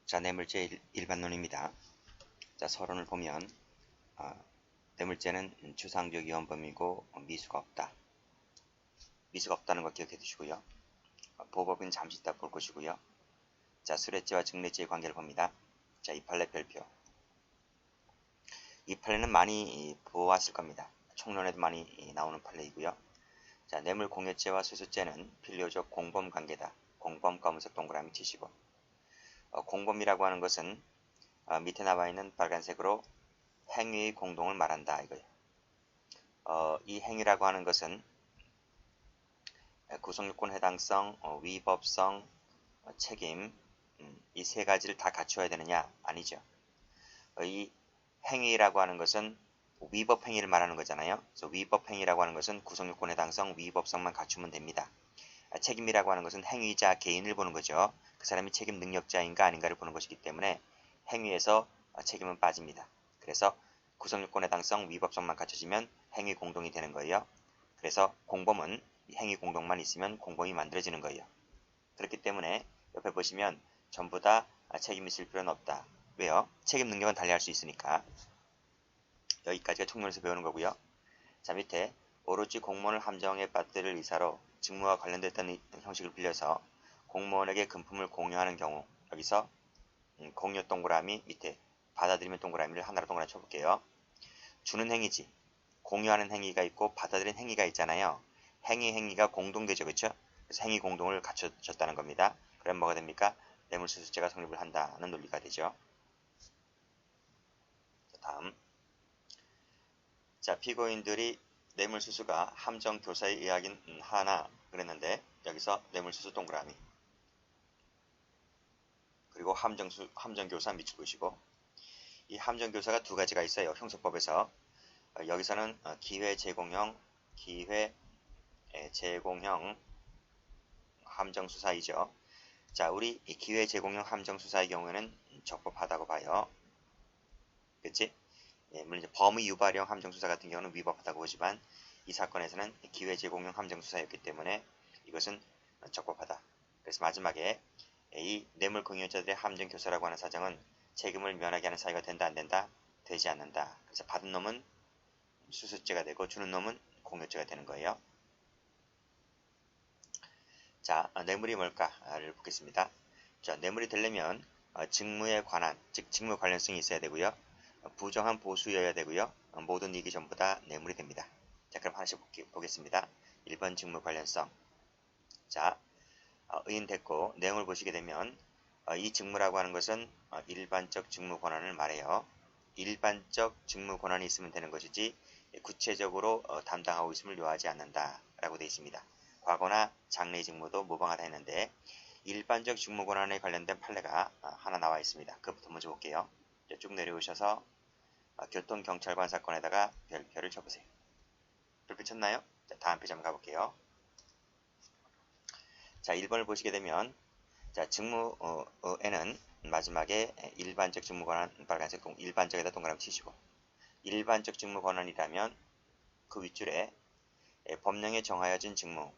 자, 뇌물죄 일반론입니다. 자, 서론을 보면 뇌물죄는 추상적 위헌범이고 미수가 없다. 미수가 없다는 거 기억해 두시고요. 보법은 잠시 이따 볼 것이고요. 자, 수뢰죄와 증례죄의 관계를 봅니다. 자, 이 판례 별표. 이 판례는 많이 보았을 겁니다. 총론에도 많이 나오는 판례이고요. 자, 뇌물공여죄와 수수죄는 필요적 공범관계다. 공범 검은색 동그라미 치시고 공범이라고 하는 것은 밑에 나와 있는 빨간색으로 행위의 공동을 말한다 이거예요. 이 행위라고 하는 것은 구성요건 해당성, 위법성, 책임 이 세 가지를 다 갖추어야 되느냐? 아니죠. 이 행위라고 하는 것은 위법 행위를 말하는 거잖아요. 그래서 위법 행위라고 하는 것은 구성요건 해당성, 위법성만 갖추면 됩니다. 책임이라고 하는 것은 행위자 개인을 보는 거죠. 그 사람이 책임 능력자인가 아닌가를 보는 것이기 때문에 행위에서 책임은 빠집니다. 그래서 구성요건 해당성, 위법성만 갖춰지면 행위 공동이 되는 거예요. 그래서 공범은 행위 공동만 있으면 공범이 만들어지는 거예요. 그렇기 때문에 옆에 보시면 전부 다 책임이 있을 필요는 없다. 왜요? 책임 능력은 달리할 수 있으니까. 여기까지가 총론에서 배우는 거고요. 자, 밑에 오로지 공무원을 함정에 빠뜨릴 의사로 직무와 관련됐다는 형식을 빌려서 공무원에게 금품을 공유하는 경우, 여기서 공유 동그라미 밑에 받아들이면 동그라미를 하나로 동그라미 쳐볼게요. 주는 행위지, 공유하는 행위가 있고 받아들이는 행위가 있잖아요. 행위가 공동되죠, 그렇죠? 그래서 행위 공동을 갖춰졌다는 겁니다. 그럼 뭐가 됩니까? 뇌물수수죄가 성립을 한다는 논리가 되죠. 다음, 자, 피고인들이 뇌물수수가 함정교사에 의하긴 하나 그랬는데 여기서 뇌물수수 동그라미 그리고 함정교사 밑줄 그으시고, 이 함정교사가 두 가지가 있어요. 형소법에서 여기서는 기회 제공형 함정수사이죠. 자, 우리 이 기회 제공형 함정수사의 경우에는 적법하다고 봐요. 그치? 예, 물론 이제 범의 유발형 함정수사 같은 경우는 위법하다고 보지만 이 사건에서는 기회 제공형 함정수사였기 때문에 이것은 적법하다. 그래서 마지막에 이 뇌물공여자들의 함정교사라고 하는 사정은 책임을 면하게 하는 사유가 된다 안 된다? 되지 않는다. 그래서 받은 놈은 수수죄가 되고 주는 놈은 공여죄가 되는 거예요. 자, 뇌물이 뭘까를 보겠습니다. 자, 뇌물이 되려면 직무에 관한, 즉 직무 관련성이 있어야 되고요. 부정한 보수여야 되고요. 모든 이익이 전부 다 뇌물이 됩니다. 자, 그럼 하나씩 보겠습니다. 1번 직무 관련성. 자, 의인됐고 내용을 보시게 되면 이 직무라고 하는 것은 일반적 직무 권한을 말해요. 일반적 직무 권한이 있으면 되는 것이지 구체적으로 담당하고 있음을 요하지 않는다 라고 되어 있습니다. 과거나 장래 직무도 모방하다 했는데 일반적 직무 권한에 관련된 판례가 하나 나와 있습니다. 그것부터 먼저 볼게요. 쭉 내려오셔서 교통경찰관 사건에다가 별표를 쳐보세요. 별표 쳤나요? 자, 다음 페이지 한번 가볼게요. 자, 1번을 보시게 되면 자, 직무에는 마지막에 일반적 직무 권한 빨간색 일반적에다 동그라미 치시고, 일반적 직무 권한이라면 그 윗줄에 법령에 정하여진 직무,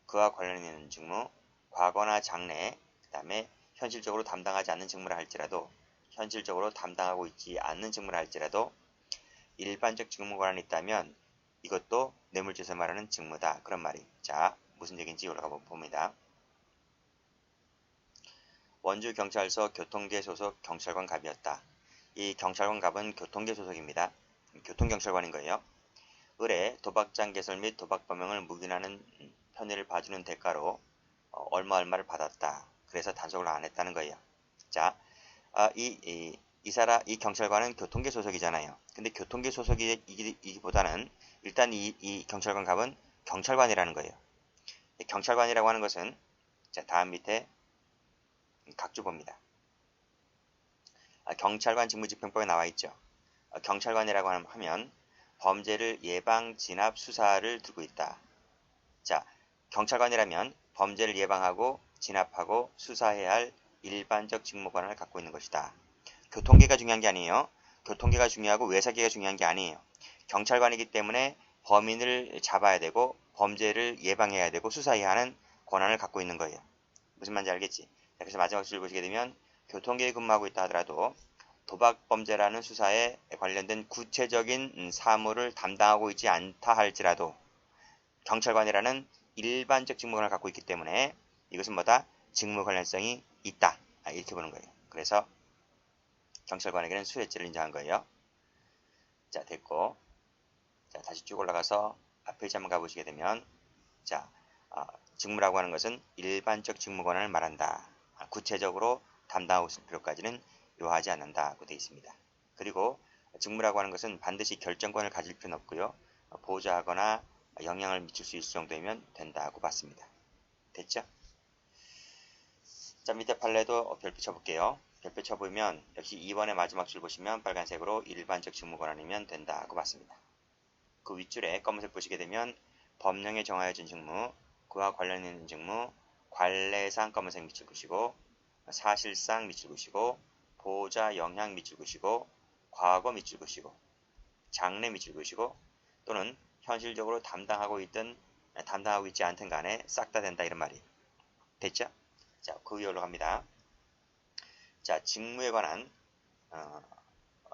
그와 관련 있는 직무, 과거나 장래, 그 다음에 현실적으로 담당하지 않는 직무라 할지라도, 현실적으로 담당하고 있지 않는 직무라 할지라도 일반적 직무 권한이 있다면 이것도 뇌물죄에서 말하는 직무다. 그런 말이. 자, 무슨 얘기인지 올라가 봅니다. 원주경찰서 교통계 소속 경찰관 갑이었다. 이 경찰관 갑은 교통계 소속입니다. 교통경찰관인 거예요. 을에 도박장 개설 및 도박 범행을 묵인하는 편의를 봐주는 대가로 얼마를 받았다. 그래서 단속을 안 했다는 거예요. 자, 이 경찰관은 교통계 소속이잖아요. 근데 교통계 소속이기보다는 일단 이 경찰관 갑은 경찰관이라는 거예요. 경찰관이라고 하는 것은 자, 다음 밑에 각주 봅니다. 경찰관 직무집행법에 나와 있죠. 경찰관이라고 하면 범죄를 예방, 진압, 수사를 두고 있다. 자, 경찰관이라면 범죄를 예방하고 진압하고 수사해야 할 일반적 직무 권한을 갖고 있는 것이다. 교통계가 중요한 게 아니에요. 교통계가 중요하고 외사계가 중요한 게 아니에요. 경찰관이기 때문에 범인을 잡아야 되고 범죄를 예방해야 되고 수사해야 하는 권한을 갖고 있는 거예요. 무슨 말인지 알겠지? 그래서 마지막 줄 보시게 되면 교통계에 근무하고 있다 하더라도 도박범죄라는 수사에 관련된 구체적인 사무를 담당하고 있지 않다 할지라도 경찰관이라는 일반적 직무관을 갖고 있기 때문에 이것은 뭐다? 직무 관련성이 있다. 이렇게 보는 거예요. 그래서 경찰관에게는 수뢰죄를 인정한 거예요. 자, 됐고. 자, 다시 쭉 올라가서 앞페이지 한번 가보시게 되면, 자, 직무라고 하는 것은 일반적 직무 권한을 말한다. 구체적으로 담당하고 있을 필요까지는 요하지 않는다고 되어 있습니다. 그리고 직무라고 하는 것은 반드시 결정권을 가질 필요는 없고요. 보좌하거나 영향을 미칠 수 있을 정도이면 된다고 봤습니다. 됐죠? 자, 밑에 판례도 별표 쳐볼게요. 별표 쳐보면 역시 2번의 마지막 줄 보시면 빨간색으로 일반적 직무 권한이면 된다고 봤습니다. 그 윗줄에 검은색 보시게 되면 법령에 정하여진 직무, 그와 관련 있는 직무, 관례상 검은색 밑줄 그시고 사실상 밑줄 그시고 보좌 영향 밑줄 그시고 과거 밑줄 그시고 장래 밑줄 그시고 또는 현실적으로 담당하고 있든 담당하고 있지 않든 간에 싹 다 된다 이런 말이 됐죠? 자, 그 위에 올라갑니다. 자, 직무에 관한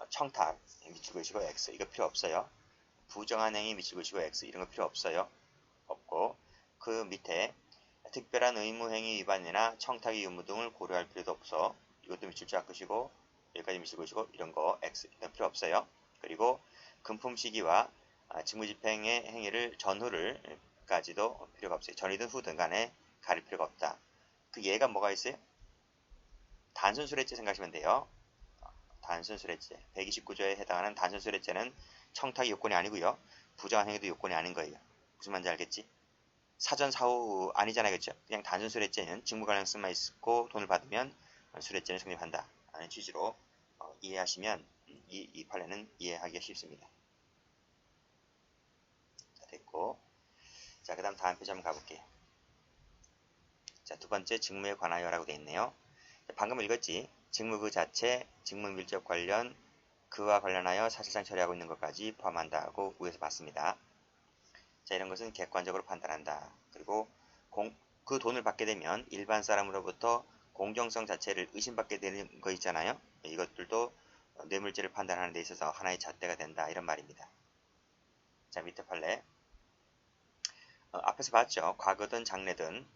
청탁 밑줄 그시고 X 이거 필요 없어요. 부정한 행위 밑줄 그시고 X 이런 거 필요 없어요. 없고 그 밑에 특별한 의무행위 위반이나 청탁의 의무 등을 고려할 필요도 없어. 이것도 밑줄 쫙 그시고 여기까지 밑줄 그시고 이런 거 X 이건 필요 없어요. 그리고 금품 시기와 직무집행의 행위를 전후를까지도 필요가 없어요. 전이든 후든 간에 가릴 필요가 없다. 그 예가 뭐가 있어요? 단순수뢰죄 생각하시면 돼요. 단순수뢰죄 129조에 해당하는 단순수뢰죄는 청탁이 요건이 아니고요. 부정한 행위도 요건이 아닌 거예요. 무슨 말인지 알겠지? 사전 사후 아니잖아요. 그렇죠? 그냥 단순 수뢰죄는 직무 관련성만 있고 돈을 받으면 수뢰죄는 성립한다 하는 취지로 이해하시면 이 판례는 이해하기가 쉽습니다. 자, 됐고. 자, 그 다음 페이지 한번 가볼게요. 자, 두 번째 직무에 관하여라고 되어 있네요. 자, 방금 읽었지? 직무 그 자체, 직무 밀접 관련, 그와 관련하여 사실상 처리하고 있는 것까지 포함한다고 위에서 봤습니다. 자, 이런 것은 객관적으로 판단한다. 그리고 그 돈을 받게 되면 일반 사람으로부터 공정성 자체를 의심받게 되는 거 있잖아요. 이것들도 뇌물죄를 판단하는 데 있어서 하나의 잣대가 된다 이런 말입니다. 자, 밑에 판례 앞에서 봤죠. 과거든 장래든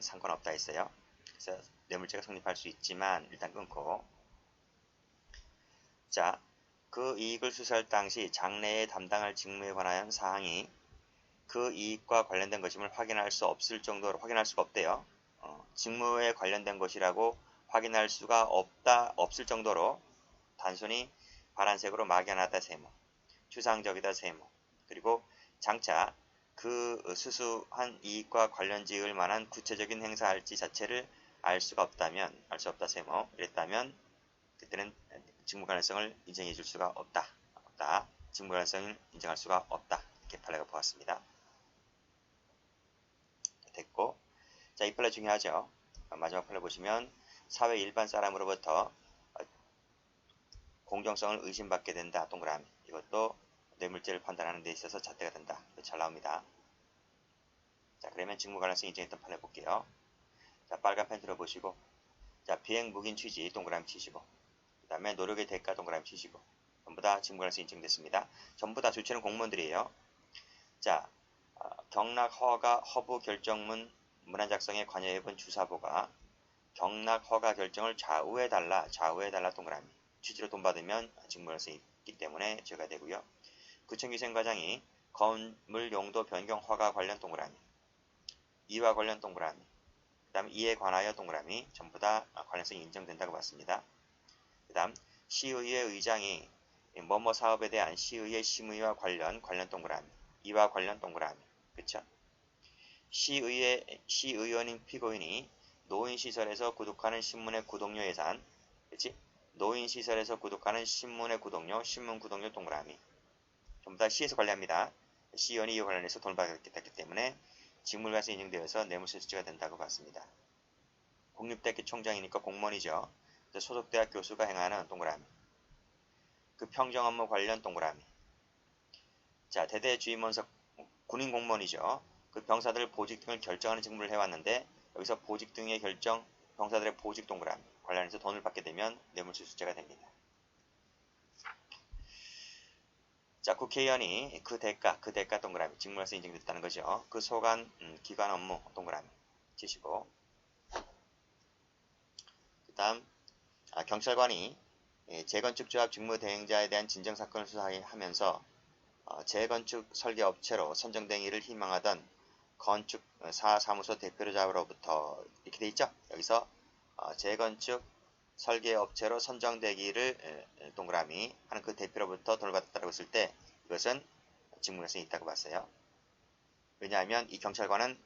상관없다 했어요. 그래서 뇌물죄가 성립할 수 있지만 일단 끊고 자, 그 이익을 수사할 당시 장래에 담당할 직무에 관한 사항이 그 이익과 관련된 것임을 확인할 수 없을 정도로 확인할 수가 없대요. 직무에 관련된 것이라고 확인할 수가 없을 정도로 단순히 파란색으로 막연하다 세모, 추상적이다 세모, 그리고 장차 그 수수한 이익과 관련 지을 만한 구체적인 행사할지 자체를 알 수가 없다면, 알 수 없다 세모, 이랬다면 그때는 직무 관련성을 인정해 줄 수가 없다. 직무 관련성을 인정할 수가 없다. 이렇게 판례가 보았습니다. 됐고, 자, 이 판례 중요하죠. 마지막 판례 보시면 사회 일반 사람으로부터 공정성을 의심받게 된다. 동그라미. 이것도 뇌물죄를 판단하는 데 있어서 잣대가 된다. 잘 나옵니다. 자, 그러면 직무 관련성 인정했던 판례 볼게요. 자, 빨간 펜 들어보시고, 자, 비행 묵인 취지 동그라미 치시고, 그 다음에 노력의 대가 동그라미 치시고, 전부 다 직무 관련성 인정됐습니다. 전부 다 주체는 공무원들이에요. 자, 경락 허가 허부 결정문 문안 작성에 관여해본 주사부가 경락 허가 결정을 좌우해달라 동그라미. 취지로 돈 받으면 직무 관련성이 있기 때문에 죄가 되고요. 구청기생과장이 건물 용도 변경 허가 관련 동그라미, 이와 관련 동그라미, 그 다음 이에 관하여 동그라미 전부 다 관련성이 인정된다고 봤습니다. 그 다음 시의회 의장이 뭐뭐 사업에 대한 시의회 심의와 관련 동그라미, 이와 관련 동그라미, 그쵸? 시의원인 피고인이 노인시설에서 구독하는 신문의 구독료 예산, 그치? 노인시설에서 구독하는 신문의 구독료, 신문 구독료 동그라미. 전부 다 시에서 관리합니다. 시의원이 이와 관련해서 돈을 받겠기 때문에 직무관련성이 인정되어서 뇌물세수죄가 된다고 봤습니다. 국립대학교 총장이니까 공무원이죠. 소속대학 교수가 행하는 동그라미. 그 평정 업무 관련 동그라미. 자, 대대주임원석 군인 공무원이죠. 그 병사들 보직 등을 결정하는 직무를 해왔는데 여기서 보직 등의 결정, 병사들의 보직 동그라미. 관련해서 돈을 받게 되면 뇌물수수죄가 됩니다. 자, 국회의원이 그 대가 동그라미 직무에서 인정됐다는 거죠. 그 소관 기관 업무 동그라미 치시고, 그 다음 경찰관이 재건축 조합 직무 대행자에 대한 진정사건을 수사하면서 재건축 설계업체로 선정되기를 희망하던 건축사 사무소 대표자로부터 이렇게 돼 있죠. 여기서 재건축 설계업체로 선정되기를 동그라미 하는 그 대표로부터 돈을 받았다고 했을 때 이것은 직무유연성이 있다고 봤어요. 왜냐하면 이 경찰관은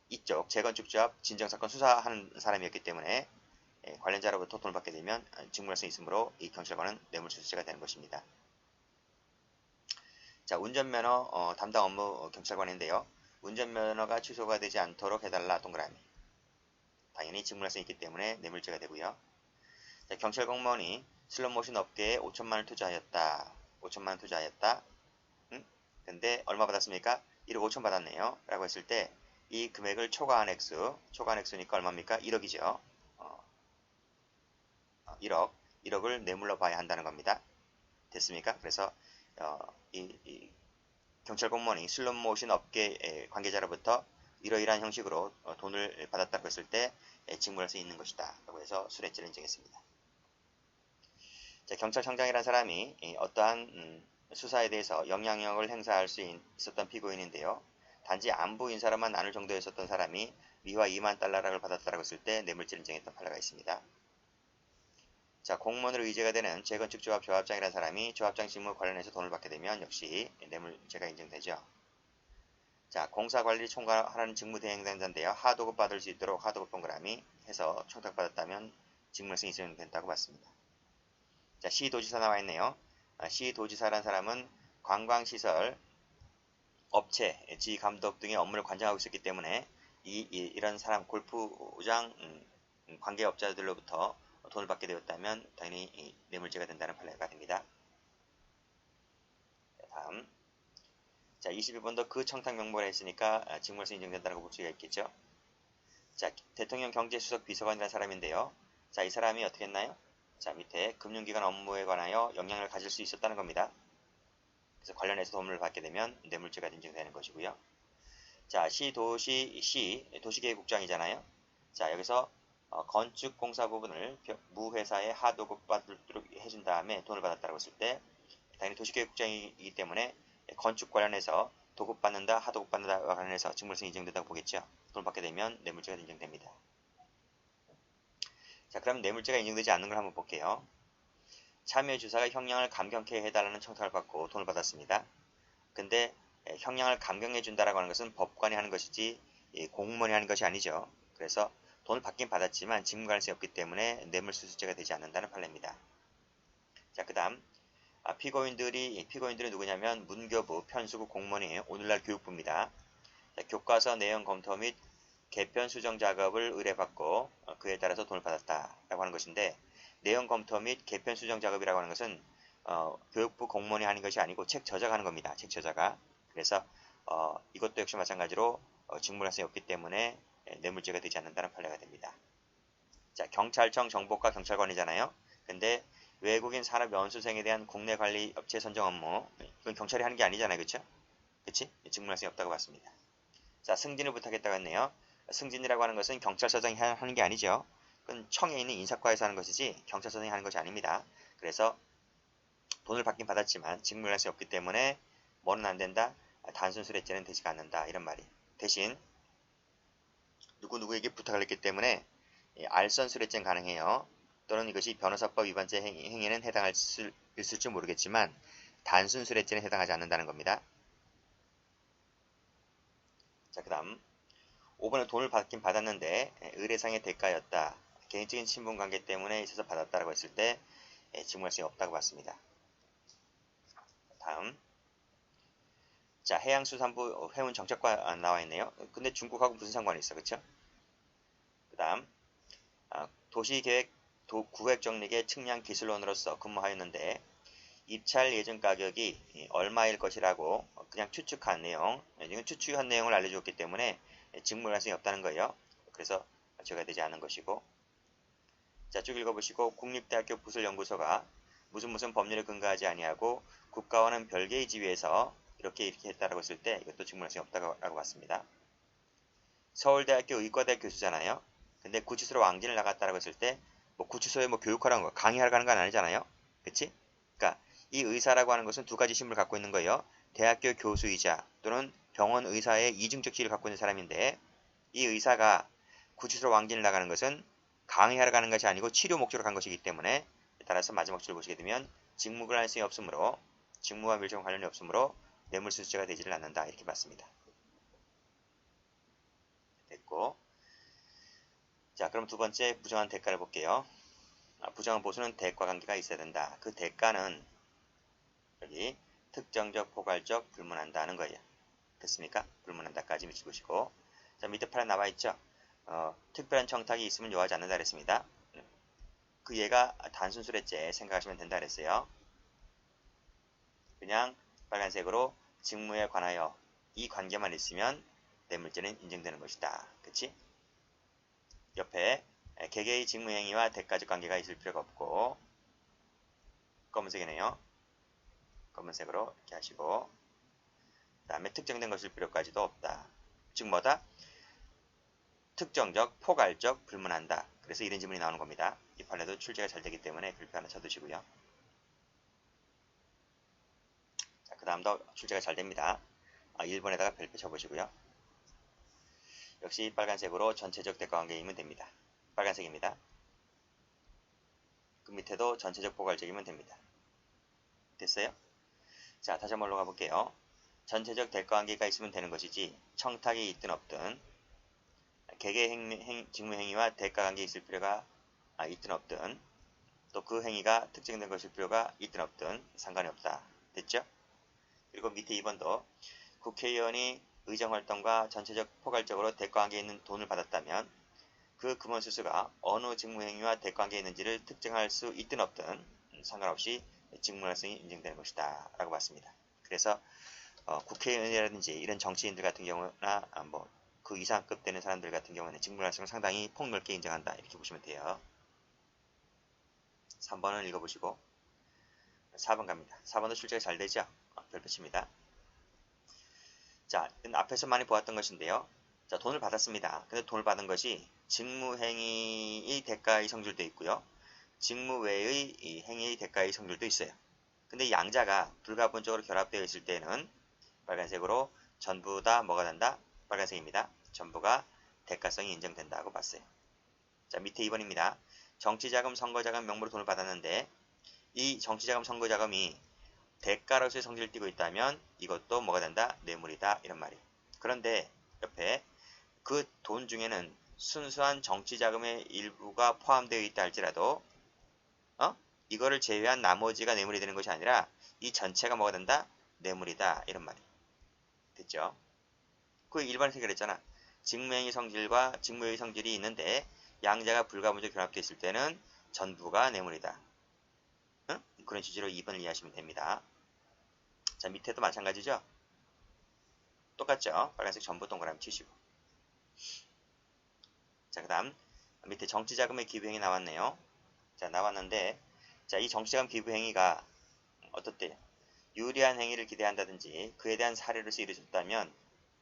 이쪽 재건축조합 진정사건 수사하는 사람이었기 때문에 관련자로부터 돈을 받게 되면 직무유연성이 있으므로 이 경찰관은 뇌물수수죄가 되는 것입니다. 자, 운전면허 담당 업무 경찰관인데요. 운전면허가 취소가 되지 않도록 해달라 동그라미. 당연히 직무유연성이 있기 때문에 뇌물죄가 되고요. 자, 경찰 공무원이 슬롯머신 업계에 5천만원 투자하였다. 5천만원 투자하였다. 근데 얼마 받았습니까? 1억 5천 받았네요. 라고 했을 때 이 금액을 초과한 액수니까 얼마입니까? 1억이죠. 1억을 뇌물로 봐야 한다는 겁니다. 됐습니까? 그래서 이 경찰 공무원이 슬롯모션 업계 관계자로부터 이러이러한 형식으로 돈을 받았다고 했을 때 직무유연성이 있는 것이다. 라고 해서 수뢰죄를 인정했습니다. 자, 경찰청장이라는 사람이 어떠한 수사에 대해서 영향력을 행사할 수 있었던 피고인인데요. 단지 안부 인사로만 나눌 정도였었던 사람이 미화 2만 달러를 받았다고 했을 때 뇌물죄를 인정했던 판례가 있습니다. 자, 공무원으로 의제가 되는 재건축 조합장이라는 사람이 조합장 직무 관련해서 돈을 받게 되면 역시 뇌물죄가 인정되죠. 자, 공사관리 총괄하는 직무 대행자인데요. 하도급 받을 수 있도록 하도급 동그라미 해서 청탁받았다면 직무유연성이 인정된다고 봤습니다. 자, 시도지사 나와 있네요. 시도지사라는 사람은 관광시설, 업체, 지감독 등의 업무를 관장하고 있었기 때문에 이런 사람 골프장 관계업자들로부터 돈을 받게 되었다면 당연히 뇌물죄가 된다는 판례가 됩니다. 다음, 자, 22번도 그 청탁 명목을 했으니까 직무유연성이 인정된다고 볼 수가 있겠죠. 자, 대통령 경제수석 비서관이라는 사람인데요. 자, 이 사람이 어떻게 했나요? 자, 밑에 금융기관 업무에 관하여 영향을 가질 수 있었다는 겁니다. 그래서 관련해서 도움을 받게 되면 뇌물죄가 인정되는 것이고요. 자, 도시계획국장이잖아요. 자, 여기서 건축공사 부분을 무회사에 하도급 받도록 해준 다음에 돈을 받았다고 했을 때 당연히 도시계획국장이기 때문에 건축 관련해서 도급받는다, 하도급받는다와 관련해서 직무유연성이 인정된다고 보겠죠. 돈을 받게 되면 뇌물죄가 인정됩니다. 자, 그럼 뇌물죄가 인정되지 않는 걸 한번 볼게요. 참여주사가 형량을 감경케 해달라는 청탁을 받고 돈을 받았습니다. 근데 형량을 감경해준다라고 하는 것은 법관이 하는 것이지 공무원이 하는 것이 아니죠. 그래서 돈을 받긴 받았지만 직무 관련성이 없기 때문에 뇌물수수죄가 되지 않는다는 판례입니다. 자, 그 다음 피고인들이 누구냐면 문교부, 편수국 공무원이에요. 오늘날 교육부입니다. 자, 교과서 내용 검토 및 개편 수정 작업을 의뢰받고 그에 따라서 돈을 받았다라고 하는 것인데 내용 검토 및 개편 수정 작업이라고 하는 것은 교육부 공무원이 하는 것이 아니고 책 저자가 하는 겁니다. 책 저자가. 그래서 이것도 역시 마찬가지로 직무유연성이 없기 때문에 뇌물죄가 되지 않는다는 판례가 됩니다. 자, 경찰청 정보과 경찰관이잖아요. 근데 외국인 산업 연수생에 대한 국내 관리 업체 선정 업무 이건 경찰이 하는 게 아니잖아요. 그렇죠? 그치? 직무유연성이 없다고 봤습니다. 자, 승진을 부탁했다고 했네요. 승진이라고 하는 것은 경찰서장이 하는 게 아니죠. 그건 청에 있는 인사과에서 하는 것이지 경찰서장이 하는 것이 아닙니다. 그래서 돈을 받긴 받았지만 직무유연성이 없기 때문에 뭐는 안 된다? 단순 수뢰죄는 되지가 않는다. 이런 말이. 대신 누구에게 부탁을 했기 때문에 알선 수뢰죄는 가능해요. 또는 이것이 변호사법 위반죄 행위에는 해당할 수 있을지 모르겠지만 단순 수뢰죄는 해당하지 않는다는 겁니다. 자, 그 다음 5번은 돈을 받긴 받았는데 의뢰상의 대가였다. 개인적인 신분관계 때문에 있어서 받았다라고 했을 때 직무유연성이 없다고 봤습니다. 다음 자, 해양수산부 해운 정책과 나와 있네요. 근데 중국하고 무슨 상관이 있어, 그쵸? 그 다음 도시계획 구획정립의 측량 기술원으로서 근무하였는데 입찰 예정 가격이 얼마일 것이라고 그냥 추측한 내용, 이건 추측한 내용을 알려주었기 때문에 직무유연성이 없다는 거예요. 그래서 죄가 되지 않은 것이고, 자, 쭉 읽어보시고 국립대학교 부설연구소가 무슨 법률에 근거하지 아니하고 국가와는 별개의 지위에서 이렇게 했다라고 했을 때 이것도 직무능력이 없다고 봤습니다. 서울대학교 의과대학 교수잖아요. 근데 구치소로 왕진을 나갔다라고 했을 때 뭐 구치소에 뭐 교육하라는 거, 강의하러 가는 건 아니잖아요. 그치? 그러니까 이 의사라고 하는 것은 두 가지 신분을 갖고 있는 거예요. 대학교 교수이자 또는 병원 의사의 이중적 지위를 갖고 있는 사람인데 이 의사가 구치소로 왕진을 나가는 것은 강의하러 가는 것이 아니고 치료 목적으로 간 것이기 때문에 따라서 마지막 줄을 보시게 되면 직무 관련성이 없으므로 직무와 밀접한 관련이 없으므로 뇌물수수죄가 되지를 않는다 이렇게 봤습니다. 됐고, 자 그럼 두 번째 부정한 대가를 볼게요. 부정한 보수는 대가 관계가 있어야 된다. 그 대가는 여기 특정적, 포괄적, 불문한다는 거예요. 됐습니까? 불문한다까지 미치보시고, 자 밑에 판에 나와 있죠. 특별한 청탁이 있으면 요하지 않는다 그랬습니다. 그 예가 단순 수레죄 생각하시면 된다 그랬어요. 그냥 빨간색으로 직무에 관하여 이 관계만 있으면 뇌물죄는 인정되는 것이다. 그치? 옆에 개개의 직무행위와 대가적 관계가 있을 필요가 없고, 검은색이네요. 검은색으로 이렇게 하시고, 그 다음에 특정된 것일 필요까지도 없다. 즉 뭐다? 특정적, 포괄적, 불문한다. 그래서 이런 지문이 나오는 겁니다. 이 판에도 출제가 잘 되기 때문에 글표 하나 쳐두시고요. 자, 그 다음도 출제가 잘 됩니다. 1번에다가 별표 쳐보시고요. 역시 빨간색으로 전체적 대가관계이면 됩니다. 빨간색입니다. 그 밑에도 전체적 포괄적이면 됩니다. 됐어요? 자, 다시 한번 올라가 볼게요. 전체적 대가관계가 있으면 되는 것이지 청탁이 있든 없든 개개 직무행위와 대가관계 있을 필요가 있든 없든 또 그 행위가 특정된 것일 필요가 있든 없든 상관이 없다. 됐죠? 그리고 밑에 2번도 국회의원이 의정활동과 전체적 포괄적으로 대가관계에 있는 돈을 받았다면 그 금원수수가 어느 직무행위와 대가관계에 있는지를 특정할 수 있든 없든 상관없이 직무활성이 인정되는 것이다 라고 봤습니다. 그래서 국회의원이라든지 이런 정치인들 같은 경우나 뭐 그 이상급 되는 사람들 같은 경우는 직무활성을 상당히 폭넓게 인정한다 이렇게 보시면 돼요. 3번을 읽어보시고 4번 갑니다. 4번도 출제가 잘 되죠? 별표 칩니다. 자, 앞에서 많이 보았던 것인데요. 자, 돈을 받았습니다. 근데 돈을 받은 것이 직무행위의 대가의 성질도 있고요. 직무 외의 이 행위의 대가의 성질도 있어요. 근데 양자가 불가분적으로 결합되어 있을 때는 빨간색으로 전부 다 뭐가 된다? 빨간색입니다. 전부가 대가성이 인정된다고 봤어요. 자, 밑에 2번입니다. 정치자금, 선거자금 명목으로 돈을 받았는데 이 정치자금, 선거자금이 대가로서의 성질을 띠고 있다면 이것도 뭐가 된다? 뇌물이다. 이런 말이에요. 그런데 옆에 그 돈 중에는 순수한 정치자금의 일부가 포함되어 있다 할지라도 이거를 제외한 나머지가 뇌물이 되는 것이 아니라 이 전체가 뭐가 된다? 뇌물이다. 이런 말이에요. 됐죠? 그 일반에서 그랬잖아. 직무행위 성질과 직무의 성질이 있는데 양자가 불가분적 결합되어 있을 때는 전부가 뇌물이다. 그런 취지로 2번을 이해하시면 됩니다. 자, 밑에도 마찬가지죠? 똑같죠? 빨간색 전부 동그라미 치시고. 자, 그 다음 밑에 정치자금의 기부행위 나왔네요. 자, 나왔는데 자, 이 정치자금 기부행위가 어떻대요? 유리한 행위를 기대한다든지 그에 대한 사례로서 이루어졌다면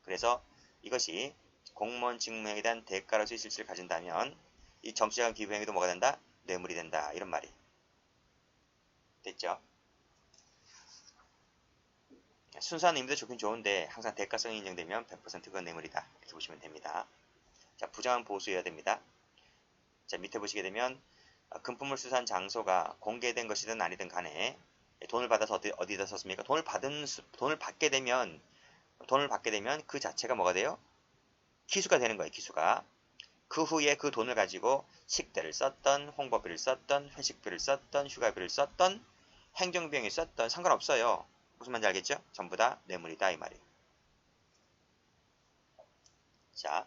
그래서 이것이 공무원 직무행위에 대한 대가로서의 실질을 가진다면 이 정치자금 기부행위도 뭐가 된다? 뇌물이 된다. 이런 말이 됐죠? 순수한 의미도 좋긴 좋은데 항상 대가성이 인정되면 100% 그건 뇌물이다. 이렇게 보시면 됩니다. 자, 부정한 보수여야 됩니다. 자, 밑에 보시게 되면 금품을 수수한 장소가 공개된 것이든 아니든 간에 돈을 받아서 어디다 썼습니까? 돈을 받게 되면 그 자체가 뭐가 돼요? 기수가 되는 거예요. 기수가. 그 후에 그 돈을 가지고 식대를 썼던, 홍보비를 썼던, 회식비를 썼던, 휴가비를 썼던, 행정비용이 썼던 상관없어요. 무슨 말인지 알겠죠? 전부 다 뇌물이다 이 말이에요. 자,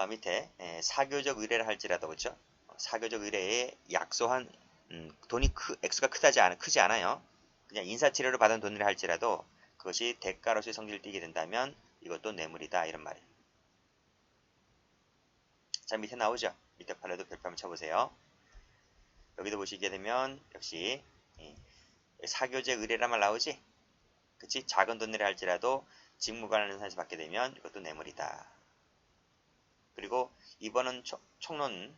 밑에 사교적 의뢰를 할지라도 그렇죠? 사교적 의뢰에 약소한 돈이 액수가 크지 않아요. 그냥 인사치료를 받은 돈이라 할지라도 그것이 대가로서의 성질을 띠게 된다면 이것도 뇌물이다 이런 말이에요. 자, 밑에 나오죠? 밑에 판에도 별표 한번 쳐보세요. 여기도 보시게 되면 역시 사교제 의뢰란 말 나오지? 그치? 작은 돈이라 할지라도 직무 관련 사에서 받게 되면 이것도 뇌물이다. 그리고 이번은 총론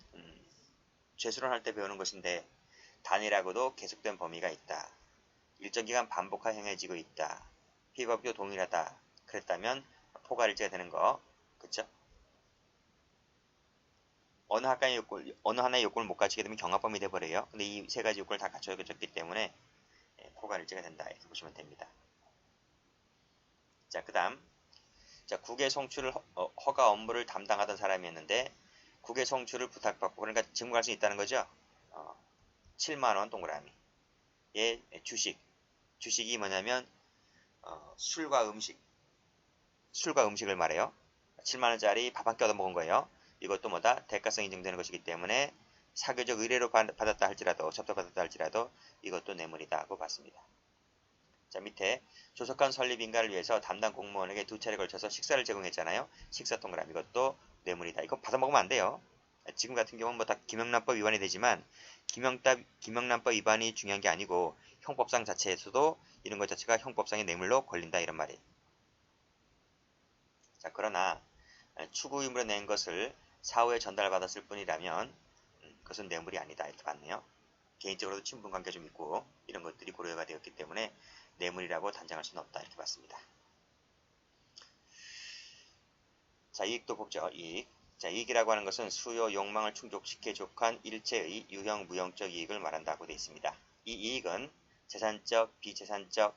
죄수론 할 때 배우는 것인데 단일하고도 계속된 범위가 있다. 일정 기간 반복하 행해지고 있다. 피법도 동일하다. 그랬다면 포괄일제가 되는 거. 그쵸? 어느 하나의 요건을 못 갖추게 되면 경합범이 돼버려요. 근데 이 세 가지 요건을 다 갖춰졌기 때문에 포괄일제가 된다. 이렇게 보시면 됩니다. 자, 그 다음. 자, 국외 송출을 허가 업무를 담당하던 사람이었는데 국외 송출을 부탁받고 그러니까 직무갈 수 있다는 거죠. 7만원 동그라미. 의 주식이 뭐냐면 술과 음식을 말해요. 7만원짜리 밥 한 끼 얻어 먹은 거예요. 이것도 뭐다? 대가성 인정되는 것이기 때문에 사교적 의뢰로 받았다 할지라도 접촉받았다 할지라도 이것도 뇌물이다고 봤습니다. 자, 밑에 조속한 설립 인가를 위해서 담당 공무원에게 2차례 걸쳐서 식사를 제공했잖아요. 식사 동그라미 이것도 뇌물이다. 이거 받아먹으면 안 돼요. 지금 같은 경우는 뭐 다 김영란법 위반이 되지만 김영란법 위반이 중요한 게 아니고 형법상 자체에서도 이런 것 자체가 형법상의 뇌물로 걸린다 이런 말이에요. 자, 그러나 추구 의무로 낸 것을 사후에 전달받았을 뿐이라면 그것은 뇌물이 아니다 이렇게 봤네요. 개인적으로도 친분관계 좀 있고 이런 것들이 고려가 되었기 때문에 뇌물이라고 단정할 수는 없다 이렇게 봤습니다. 자, 이익도 보죠. 이익. 자, 이익이라고 하는 것은 수요 욕망을 충족시켜 족한 일체의 유형 무형적 이익을 말한다고 되어 있습니다. 이 이익은 재산적, 비재산적,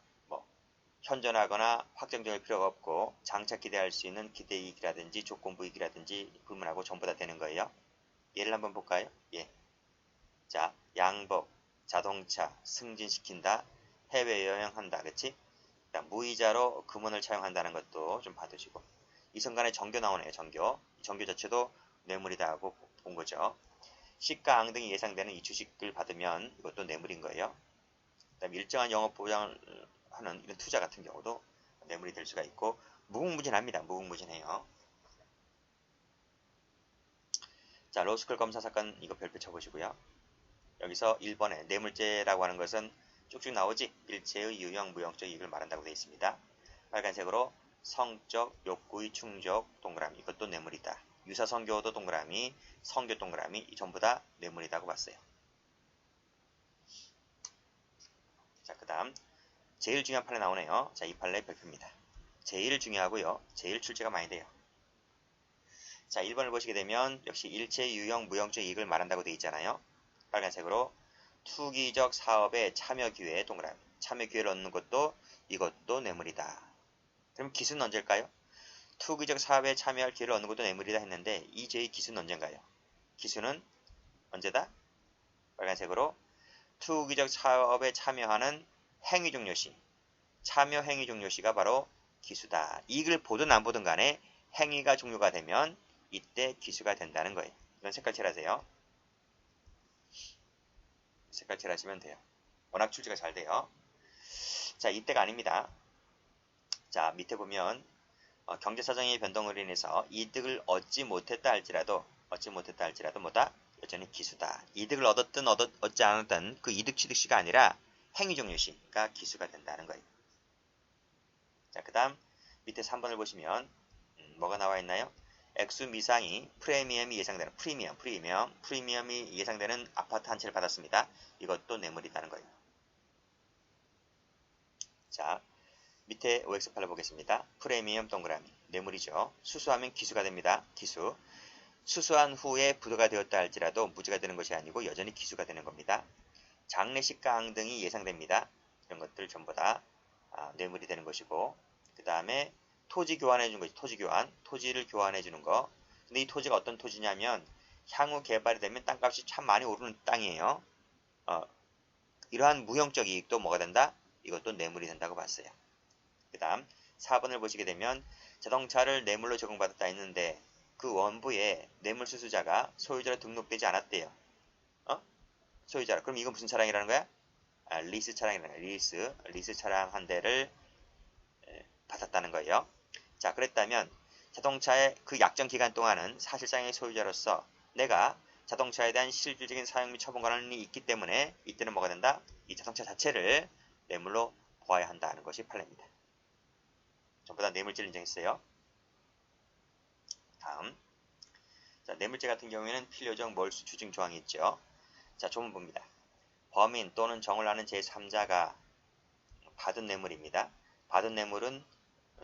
현존하거나 확정적일 필요가 없고 장차 기대할 수 있는 기대이익이라든지 조건부이익이라든지 불문하고 전부 다 되는 거예요. 예를 한번 볼까요? 예. 자, 양복, 자동차, 승진시킨다, 해외여행한다, 그치? 무이자로 금원을 차용한다는 것도 좀 봐두시고 이 순간에 정교 나오네요. 정교 자체도 뇌물이다 하고 본 거죠. 시가항 등이 예상되는 이 주식을 받으면 이것도 뇌물인 거예요. 그다음에 일정한 영업 보장을 하는 이런 투자 같은 경우도 뇌물이 될 수가 있고 무궁무진합니다. 무궁무진해요. 자, 로스쿨 검사 사건 이거 별표 쳐보시고요. 여기서 1번에 뇌물죄라고 하는 것은 쭉쭉 나오지 일체의 유형 무형적 이익을 말한다고 되어 있습니다. 빨간색으로 성적 욕구의 충족 동그라미 이것도 뇌물이다. 유사성교도 동그라미, 성교 동그라미 전부 다 뇌물이라고 봤어요. 자, 그 다음 제일 중요한 판에 나오네요. 자, 이 판례 별표입니다. 제일 중요하고요. 제일 출제가 많이 돼요. 자, 1번을 보시게 되면 역시 일체 유형 무형적 이익을 말한다고 되어 있잖아요. 빨간색으로 투기적 사업에 참여 기회 동그라미 참여 기회를 얻는 것도 이것도 뇌물이다. 그럼 기수는 언제일까요? 투기적 사업에 참여할 기회를 얻는 것도 뇌물이다 했는데 이 죄의 기수는 언젠가요? 기수는 언제다? 빨간색으로 투기적 사업에 참여하는 행위 종료시 참여 행위 종료시가 바로 기수다. 이익을 보든 안 보든 간에 행위가 종료가 되면 이때 기수가 된다는 거예요. 이건 색깔 칠하세요. 색깔 칠하시면 돼요. 워낙 출제가 잘 돼요. 자, 이때가 아닙니다. 자, 밑에 보면 경제사정의 변동으로 인해서 이득을 얻지 못했다 할지라도 뭐다? 여전히 기수다. 이득을 얻었든 얻지 않았든 그 이득 취득시가 아니라 행위 종료시가 기수가 된다는 거예요. 자, 그 다음 밑에 3번을 보시면 뭐가 나와 있나요? 액수 미상이 프리미엄이 예상되는 프리미엄이 예상되는 아파트 한 채를 받았습니다. 이것도 뇌물이라는 거예요. 자, 밑에 OX8을 보겠습니다. 프리미엄 동그라미 뇌물이죠. 수수하면 기수가 됩니다. 기수. 수수한 후에 부도가 되었다 할지라도 무죄가 되는 것이 아니고 여전히 기수가 되는 겁니다. 장례식 가항 등이 예상됩니다. 이런 것들 전부 다 뇌물이 되는 것이고 그 다음에 토지 교환해 주는 거지. 토지를 교환해 주는 거. 근데 이 토지가 어떤 토지냐면 향후 개발이 되면 땅값이 참 많이 오르는 땅이에요. 이러한 무형적 이익도 뭐가 된다? 이것도 뇌물이 된다고 봤어요. 그 다음 4번을 보시게 되면 자동차를 뇌물로 제공받았다 했는데 그 원부에 뇌물수수자가 소유자로 등록되지 않았대요. 소유자로. 그럼 이건 무슨 차량이라는 거야? 리스 차량이라는 거야. 리스 차량 한 대를 받았다는 거예요. 자, 그랬다면 자동차의 그 약정 기간 동안은 사실상의 소유자로서 내가 자동차에 대한 실질적인 사용 및 처분 권한이 있기 때문에 이때는 뭐가 된다? 이 자동차 자체를 뇌물로 보아야 한다는 것이 판례입니다. 전부 다 뇌물죄를 인정했어요. 다음, 자, 뇌물죄 같은 경우에는 필요적 몰수 추징 조항이 있죠. 자, 조문 봅니다. 범인 또는 정을 아는 제3자가 받은 뇌물입니다. 받은 뇌물은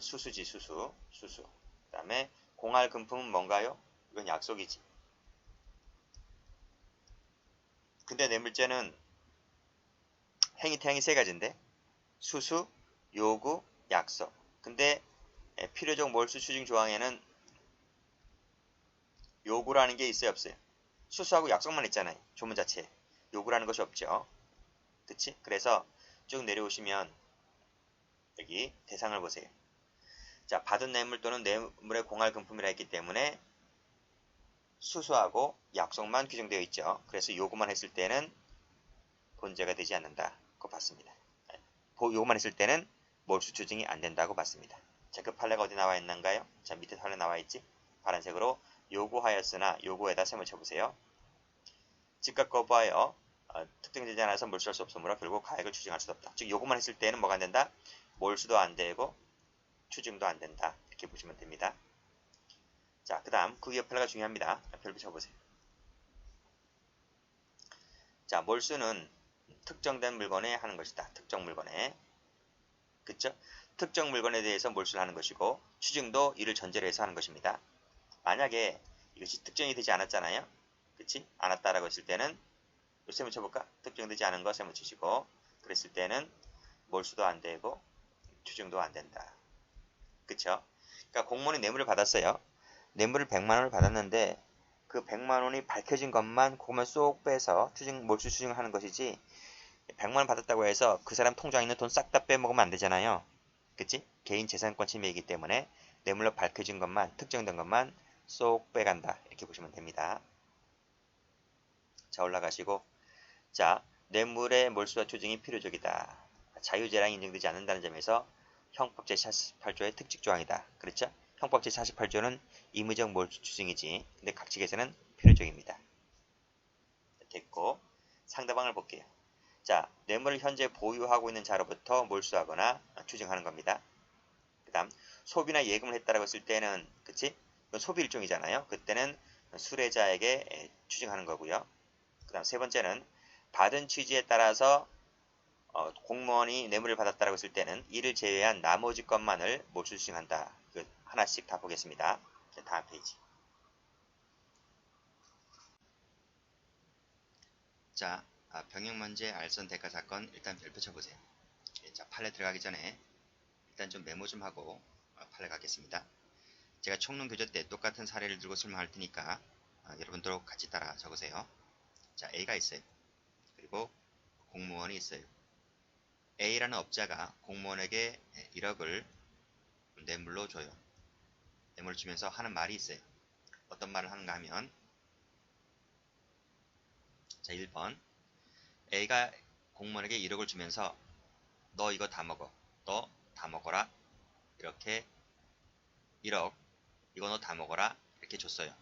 수수지, 수수. 그 다음에 공할 금품은 뭔가요? 이건 약속이지. 근데 뇌물죄는 행위 태양이 세 가지인데 수수, 요구, 약속. 근데 필요적 몰수 추징 조항에는 요구라는 게 있어요, 없어요? 수수하고 약속만 있잖아요. 조문 자체에. 요구라는 것이 없죠. 그치? 그래서 쭉 내려오시면 여기 대상을 보세요. 자, 받은 뇌물 또는 뇌물의 공할 금품이라 했기 때문에 수수하고 약속만 규정되어 있죠. 그래서 요구만 했을 때는 본죄가 되지 않는다. 고 봤습니다. 요구만 했을 때는 몰수 추징이 안 된다고 봤습니다. 자, 그 판례가 어디 나와 있는가요? 자, 밑에 판례 나와 있지? 파란색으로 요구하였으나 요구에다 세모 쳐보세요. 즉각 거부하여 특정되지 않아서 몰수할 수 없으므로 결국 가액을 추징할 수 없다. 즉 요구만 했을 때는 뭐가 안 된다? 몰수도 안 되고 추징도 안 된다. 이렇게 보시면 됩니다. 자, 그 다음 그 위에 판례가 중요합니다. 별표 쳐보세요. 자, 몰수는 특정된 물건에 하는 것이다. 특정 물건에. 그쵸? 특정 물건에 대해서 몰수를 하는 것이고 추징도 이를 전제로 해서 하는 것입니다. 만약에 이것이 특정이 되지 않았잖아요. 그치? 않았다라고 했을 때는 세모 쳐볼까? 특정되지 않은 거 세모 치시고 그랬을 때는 몰수도 안 되고 추징도 안 된다. 그쵸? 그러니까 공무원이 뇌물을 받았어요. 뇌물을 100만원을 받았는데 그 100만원이 밝혀진 것만 그것만 쏙 빼서 몰수 추징을 하는 것이지 100만원 받았다고 해서 그 사람 통장에 있는 돈 싹 다 빼먹으면 안 되잖아요. 그치? 개인 재산권 침해이기 때문에 뇌물로 밝혀진 것만 특정된 것만 쏙 빼간다. 이렇게 보시면 됩니다. 자, 올라가시고 자, 뇌물의 몰수와 추징이 필요적이다. 자유재량이 인정되지 않는다는 점에서 형법 제48조의 특칙조항이다. 그렇죠? 형법 제48조는 임의적 몰수 추징이지. 근데 각칙에서는 필요적입니다. 됐고 상대방을 볼게요. 자, 뇌물을 현재 보유하고 있는 자로부터 몰수하거나 추징하는 겁니다. 그 다음 소비나 예금을 했다라고 했을 때는 그치? 그건 소비 일종이잖아요. 그때는 수뢰자에게 추징하는 거고요. 그 다음 세 번째는 받은 취지에 따라서 공무원이 뇌물을 받았다라고 했을 때는 이를 제외한 나머지 것만을 몰수 추징한다. 하나씩 다 보겠습니다. 다음 페이지. 자, 병역문제 알선 대가 사건 일단 별표 쳐보세요. 자, 판례 들어가기 전에 일단 좀 메모 좀 하고 판례 가겠습니다. 제가 총론 교재 때 똑같은 사례를 들고 설명할 테니까 여러분도 같이 따라 적으세요. 자, A가 있어요. 그리고 공무원이 있어요. A라는 업자가 공무원에게 1억을 뇌물로 줘요. 뇌물을 주면서 하는 말이 있어요. 어떤 말을 하는가 하면 자, 1번 A가 공무원에게 1억을 주면서 너 이거 다 먹어. 너 다 먹어라. 이렇게 1억 이거 너 다 먹어라. 이렇게 줬어요.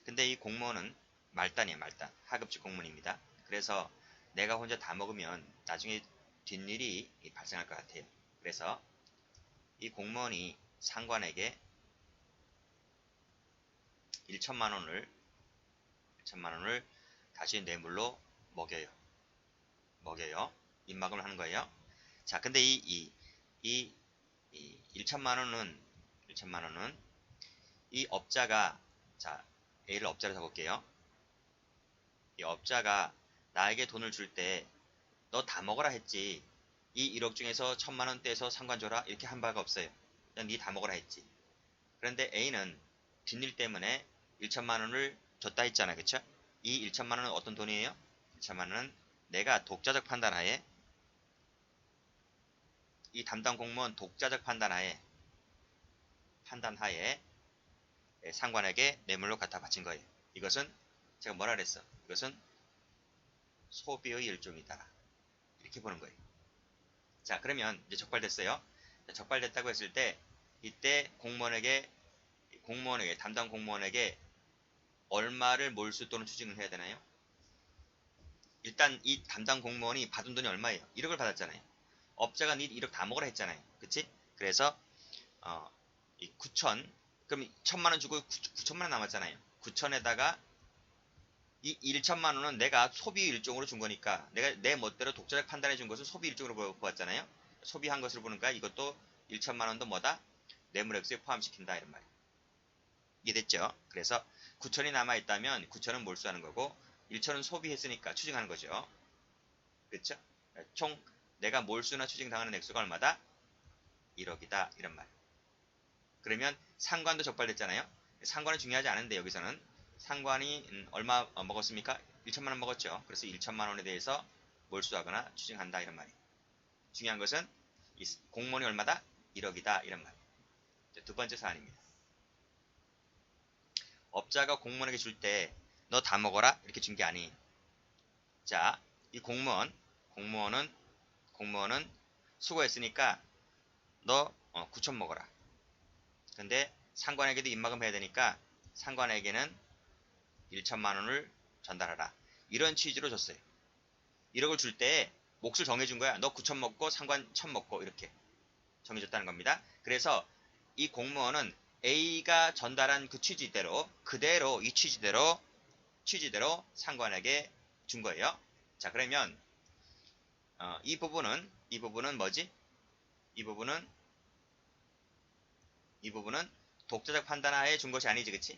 근데 이 공무원은 말단이에요. 말단. 하급직 공무원입니다. 그래서 내가 혼자 다 먹으면 나중에 뒷일이 발생할 것 같아요. 그래서 이 공무원이 상관에게 1천만원을 다시 뇌물로 먹여요. 입막음을 하는 거예요. 자, 근데 이 1천만원은 이 업자가 자, A를 업자로 적을게요. 이 업자가 나에게 돈을 줄 때 너 다 먹어라 했지. 이 1억 중에서 1,000만원 떼서 상관 줘라 이렇게 한 바가 없어요. 그냥 니 다 먹어라 했지. 그런데 A는 뒷일 때문에 1천만원을 줬다 했잖아. 그쵸? 이 1천만원은 어떤 돈이에요? 1천만원은 내가 독자적 판단하에 이 담당 공무원 독자적 판단하에 상관에게 뇌물로 갖다 바친 거예요. 이것은 제가 뭐라 그랬어? 이것은 소비의 일종이다. 이렇게 보는 거예요. 자, 그러면 이제 적발됐어요. 자, 적발됐다고 했을 때 이때 담당 공무원에게 얼마를 몰수 또는 추징을 해야 되나요? 일단 이 담당 공무원이 받은 돈이 얼마예요? 1억을 받았잖아요. 업자가 니 1억 다 먹으라 했잖아요. 그치? 그래서 이 9천, 그럼 1천만 원 주고 9천만 원 남았잖아요. 9천에다가 이 1천만 원은 내가 소비 일종으로 준 거니까 내가 내 멋대로 독자적 판단해 준 것을 소비 일종으로 보았잖아요. 소비한 것을 보니까 이것도 1천만 원도 뭐다? 뇌물액수에 포함시킨다 이런 말이에요. 이해됐죠? 그래서 9천이 남아있다면 9천은 몰수하는 거고 1천은 소비했으니까 추징하는 거죠. 그렇죠? 총 내가 몰수나 추징당하는 액수가 얼마다? 1억이다 이런 말. 그러면 상관도 적발됐잖아요. 상관은 중요하지 않은데 여기서는 상관이 얼마 먹었습니까? 1천만 원 먹었죠. 그래서 1천만 원에 대해서 몰수하거나 추징한다 이런 말이에요. 중요한 것은 이 공무원이 얼마다? 1억이다 이런 말이에요. 두 번째 사안입니다. 업자가 공무원에게 줄 때 너 다 먹어라 이렇게 준 게 아니에요. 자, 이 공무원은 수고했으니까 너 9천 먹어라. 근데 상관에게도 입막음 해야 되니까 상관에게는 1천만 원을 전달하라. 이런 취지로 줬어요. 1억을 줄 때 몫을 정해준 거야. 너 9천 먹고 상관 1천 먹고 이렇게 정해줬다는 겁니다. 그래서 이 공무원은 A가 전달한 그 취지대로 그대로 이 취지대로 상관에게 준 거예요. 자, 그러면 이 부분은 뭐지? 이 부분은 독자적 판단하에 준 것이 아니지, 그치?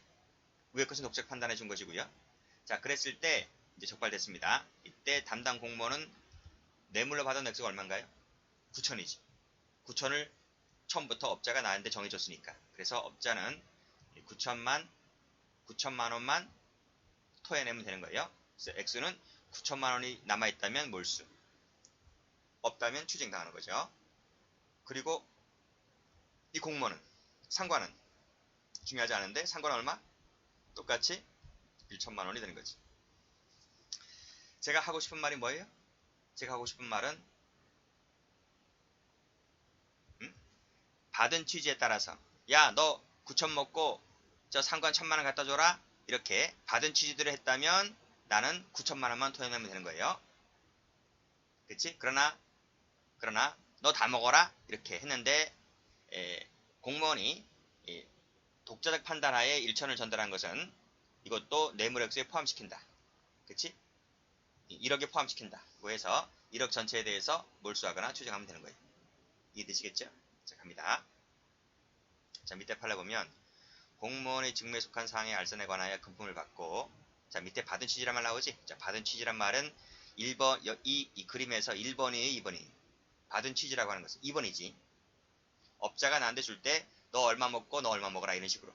위의 것은 독자적 판단해 준 것이고요. 자, 그랬을 때 이제 적발됐습니다. 이때 담당 공무원은 뇌물로 받은 액수가 얼마인가요? 9천이지. 9천을 처음부터 업자가 나한테 정해줬으니까. 그래서 업자는 9천만 원만 토해내면 되는 거예요. 그래서 액수는 9천만 원이 남아있다면 몰수, 없다면 추징당하는 거죠. 그리고 이 공무원은, 상관은 중요하지 않은데 상관은 얼마? 똑같이 1천만 원이 되는 거지. 제가 하고 싶은 말이 뭐예요? 제가 하고 싶은 말은 받은 취지에 따라서 야, 너 9천 먹고 저 상관 1천만 원 갖다 줘라. 이렇게 받은 취지대로 했다면 나는 9천만 원만 토해내면 되는 거예요. 그치? 그러나 너 다 먹어라. 이렇게 했는데 공무원이 독자적 판단하에 1천을 전달한 것은 이것도 뇌물액수에 포함시킨다. 그치? 1억에 포함시킨다. 그래서 1억 전체에 대해서 몰수하거나 추징하면 되는 거예요. 이해되시겠죠? 자, 갑니다. 자, 밑에 판례 보면 공무원의 직무에 속한 사항의 알선에 관하여 금품을 받고, 자, 밑에 받은 취지란 말 나오지? 자, 받은 취지란 말은 1번, 이 그림에서 1번이에요, 2번이? 받은 취지라고 하는 것은 2번이지. 업자가 나한테 줄 때 너 얼마 먹고 너 얼마 먹어라 이런 식으로.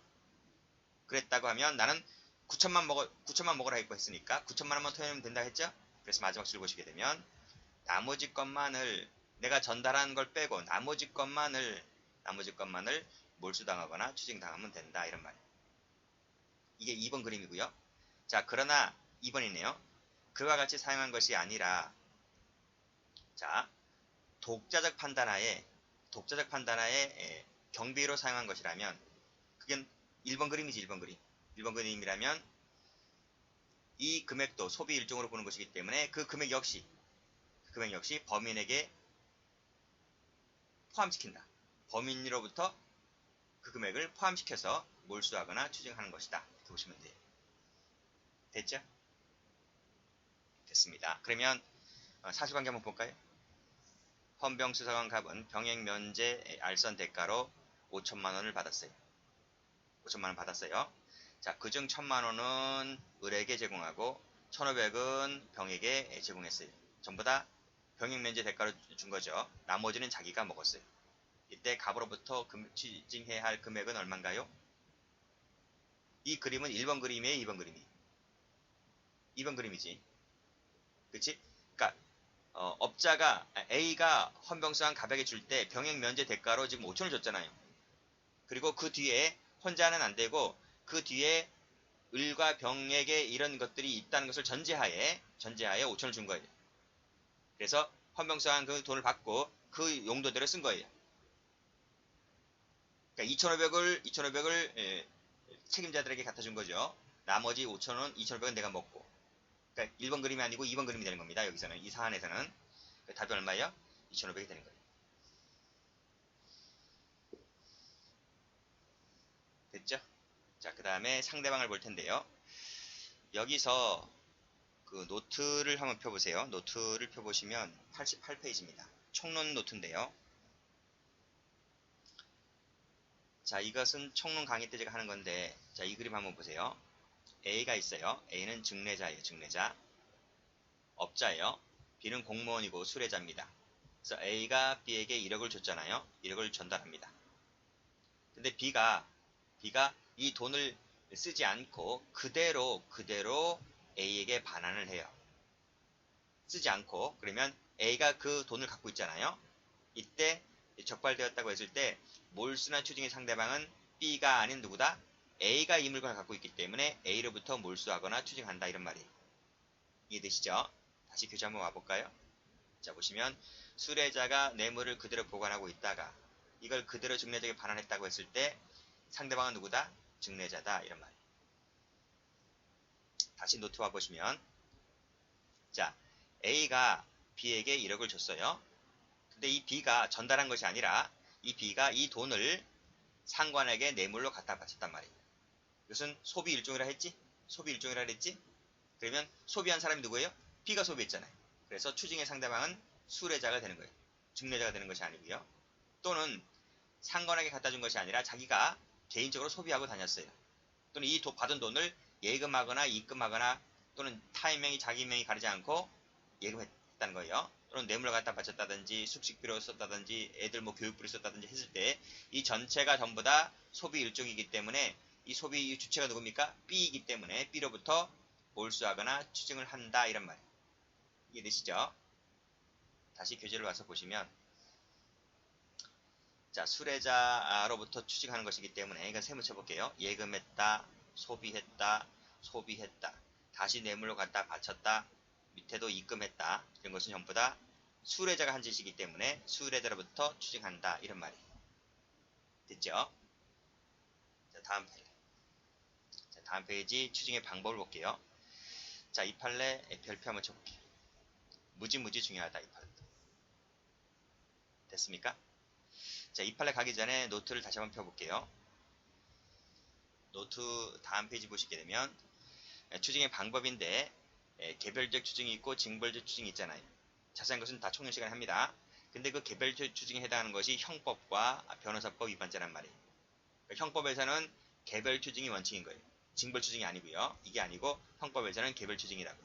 그랬다고 하면 나는 9천만 먹으라 했으니까 9천만 원만 토해내면 된다 했죠? 그래서 마지막 줄 보시게 되면 나머지 것만을 내가 전달한 걸 빼고 나머지 것만을 몰수당하거나 추징당하면 된다 이런 말이에요. 이게 2번 그림이고요. 자, 그러나 2번이네요. 그와 같이 사용한 것이 아니라, 자, 독자적 판단하에 경비로 사용한 것이라면 그게 1번 그림이지. 1번 그림. 1번 그림이라면 이 금액도 소비 일종으로 보는 것이기 때문에 그 금액 역시 범인에게 포함시킨다. 범인으로부터 그 금액을 포함시켜서 몰수하거나 추징하는 것이다. 이렇게 보시면 돼요. 됐죠? 됐습니다. 그러면 사실관계 한번 볼까요? 헌병수사관 갑은 병역 면제 알선 대가로 5천만 원을 받았어요. 5천만 원 받았어요. 자, 그중 1천만 원은 을에게 제공하고 1,500은 병에게 제공했어요. 전부 다 병역 면제 대가로 준 거죠. 나머지는 자기가 먹었어요. 이때 갑으로부터 추징해야 할 금액은 얼마인가요? 이 그림은 1번 그림이에요, 2번 그림이? 2번 그림이지. 그치? 그러니까 업자가 A가 헌병수한 갑에게 줄 때 병역 면제 대가로 지금 5천을 줬잖아요. 그리고 그 뒤에 혼자는 안 되고 그 뒤에 을과 병에게 이런 것들이 있다는 것을 전제하에 5천을 준 거예요. 그래서 헌병수한 그 돈을 받고 그 용도대로 쓴 거예요. 그러니까 2,500을 책임자들에게 갖다 준 거죠. 나머지 5,000원, 2,500원 내가 먹고. 그러니까 1번 그림이 아니고 2번 그림이 되는 겁니다. 여기서는 이 사안에서는 답이 얼마예요? 2,500이 되는 거예요. 됐죠? 자, 그 다음에 상대방을 볼 텐데요. 여기서 그 노트를 한번 펴보세요. 노트를 펴보시면 88페이지입니다. 총론 노트인데요. 자, 이것은 총론 강의 때 제가 하는 건데, 자, 이 그림 한번 보세요. A가 있어요. A는 증례자예요. 증례자. 업자예요. B는 공무원이고 수뢰자입니다. 그래서 A가 B에게 1억을 줬잖아요. 1억을 전달합니다. 근데 B가 이 돈을 쓰지 않고 그대로 A에게 반환을 해요. 쓰지 않고. 그러면 A가 그 돈을 갖고 있잖아요. 이때 적발되었다고 했을 때 몰수나 추징의 상대방은 B가 아닌 누구다? A가 이 물건을 갖고 있기 때문에 A로부터 몰수하거나 추징한다 이런 말이에요. 이해되시죠? 다시 교재 한번 와볼까요? 자, 보시면 수뢰자가 뇌물을 그대로 보관하고 있다가 이걸 그대로 증례자에게 반환했다고 했을 때 상대방은 누구다? 증례자다 이런 말이에요. 다시 노트 와보시면 자, A가 B에게 1억을 줬어요. 근데 이 B가 전달한 것이 아니라 이 B가 이 돈을 상관에게 뇌물로 갖다 바쳤단 말이에요. 이것은 소비 일종이라 했지? 소비 일종이라 했지? 그러면 소비한 사람이 누구예요? B가 소비했잖아요. 그래서 추징의 상대방은 수뢰자가 되는 거예요. 증례자가 되는 것이 아니고요. 또는 상관에게 갖다 준 것이 아니라 자기가 개인적으로 소비하고 다녔어요. 또는 이 받은 돈을 예금하거나 입금하거나 또는 타인 명의 자기 명의 가리지 않고 예금했다는 거예요. 또는 뇌물을 갖다 바쳤다든지 숙식비로 썼다든지 애들 뭐 교육비로 썼다든지 했을 때 이 전체가 전부 다 소비 일종이기 때문에 이 소비 주체가 누굽니까? B이기 때문에 B로부터 몰수하거나 추징을 한다 이런 말. 이해되시죠? 다시 교재를 와서 보시면 자, 수뢰자로부터 추징하는 것이기 때문에 이건 세무 쳐볼게요. 예금했다, 소비했다, 다시 뇌물로 갖다 바쳤다, 밑에도 입금했다. 이런 것은 전부 다 수뢰자가 한 짓이기 때문에 수뢰자로부터 추징한다. 이런 말이에요. 됐죠? 자, 다음 페이지 추징의 방법을 볼게요. 자, 이 판례 별표 한번 쳐볼게요. 무지 중요하다. 이 판례. 됐습니까? 자, 이 판례 가기 전에 노트를 다시 한번 펴볼게요. 노트 다음 페이지 보시게 되면 추징의 방법인데 개별적 추징이 있고 징벌적 추징이 있잖아요. 자세한 것은 다 총론 시간에 합니다. 근데 그 개별적 추징에 해당하는 것이 형법과 변호사법 위반자란 말이에요. 그러니까 형법에서는 개별 추징이 원칙인 거예요. 징벌 추징이 아니고요. 이게 아니고 형법에서는 개별 추징이라고.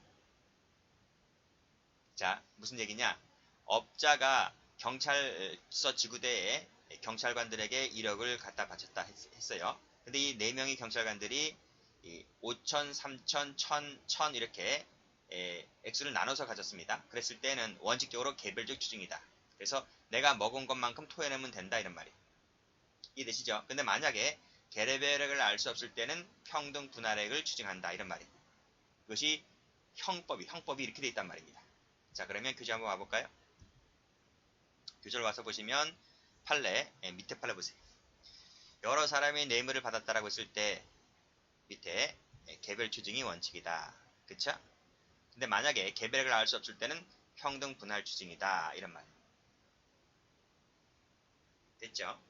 자, 무슨 얘기냐? 업자가 경찰서 지구대에 경찰관들에게 1억을 갖다 바쳤다 했어요. 근데 이 4명의 경찰관들이 5천, 3천, 1,000 이렇게 액수를 나눠서 가졌습니다. 그랬을 때는 원칙적으로 개별적 추징이다. 그래서 내가 먹은 것만큼 토해내면 된다 이런 말이에요. 이해되시죠? 근데 만약에 개별액을 알 수 없을 때는 평등 분할액을 추징한다 이런 말이에요. 그것이 형법이 이렇게 되어 있단 말입니다. 자, 그러면 교재 한번 와볼까요? 교재를 와서 보시면 판례, 밑에 판례 보세요. 여러 사람이 뇌물을 받았다라고 했을 때 밑에 개별 추징이 원칙이다. 그쵸? 근데 만약에 개별액을 알 수 없을 때는 평등 분할 추징이다. 이런 말. 됐죠?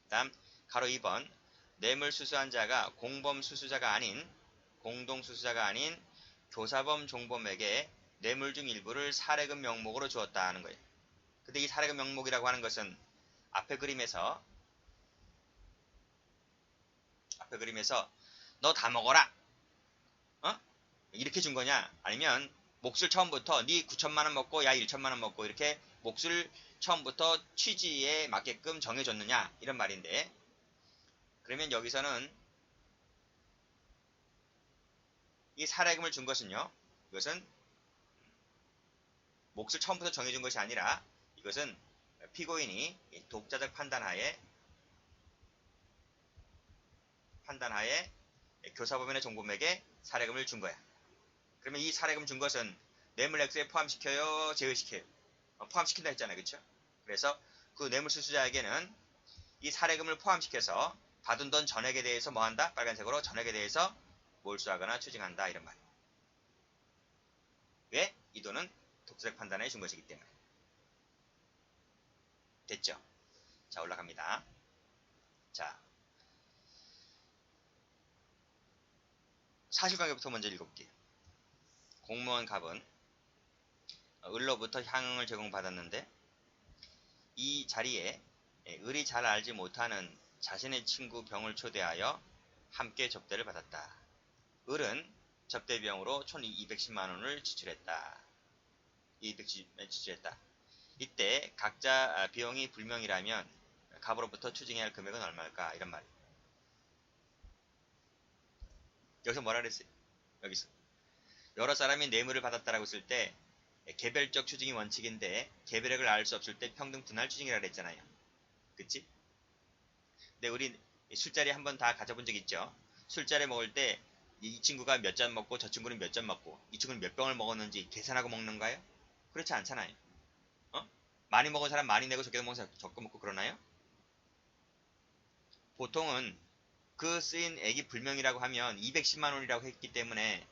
다음 가로 2번 뇌물 수수한 자가 공범 수수자가 아닌 공동 수수자가 아닌 교사범 종범에게 뇌물 중 일부를 사례금 명목으로 주었다 하는 거예요. 근데 이 사례금 명목이라고 하는 것은 앞에 그림에서 너 다 먹어라. 어? 이렇게 준 거냐? 아니면 몫을 처음부터 네 9천만 원 먹고 야 1천만 원 먹고 이렇게 몫을 처음부터 취지에 맞게끔 정해줬느냐? 이런 말인데 그러면 여기서는 이 사례금을 준 것은요. 이것은 몫을 처음부터 정해준 것이 아니라 이것은 피고인이 독자적 판단하에 교사범이나 종범에게 사례금을 준 거야. 그러면 이 사례금 준 것은 뇌물 액수에 포함시켜요? 제외시켜요? 포함시킨다 했잖아요. 그렇죠? 그래서 그 뇌물 수수자에게는 이 사례금을 포함시켜서 받은 돈 전액에 대해서 뭐한다? 빨간색으로 전액에 대해서 몰수하거나 추징한다 이런 말이에요. 왜? 이 돈은 독자적 판단해 준 것이기 때문에. 됐죠? 자, 올라갑니다. 자, 사실관계부터 먼저 읽어볼게요. 공무원 갑은 을로부터 향응을 제공받았는데 이 자리에 을이 잘 알지 못하는 자신의 친구 병을 초대하여 함께 접대를 받았다. 을은 접대 비용으로 총 210만원을 지출했다. 이때 각자 비용이 불명이라면 갑으로부터 추징해야 할 금액은 얼마일까? 이런 말이에요. 여기서 뭐라 그랬어요? 여기서 여러 사람이 뇌물을 받았다라고 했을 때 개별적 추징이 원칙인데 개별액을 알 수 없을 때 평등 분할 추징이라고 했잖아요. 그치? 근데 우리 술자리 한번 다 가져본 적 있죠? 술자리 먹을 때 이 친구가 몇 잔 먹고 저 친구는 몇 잔 먹고 이 친구는 몇 병을 먹었는지 계산하고 먹는가요? 그렇지 않잖아요. 어? 많이 먹은 사람 많이 내고 적게 먹은 사람 적게 먹고 그러나요? 보통은 그 쓰인 액이 불명이라고 하면 210만원이라고 했기 때문에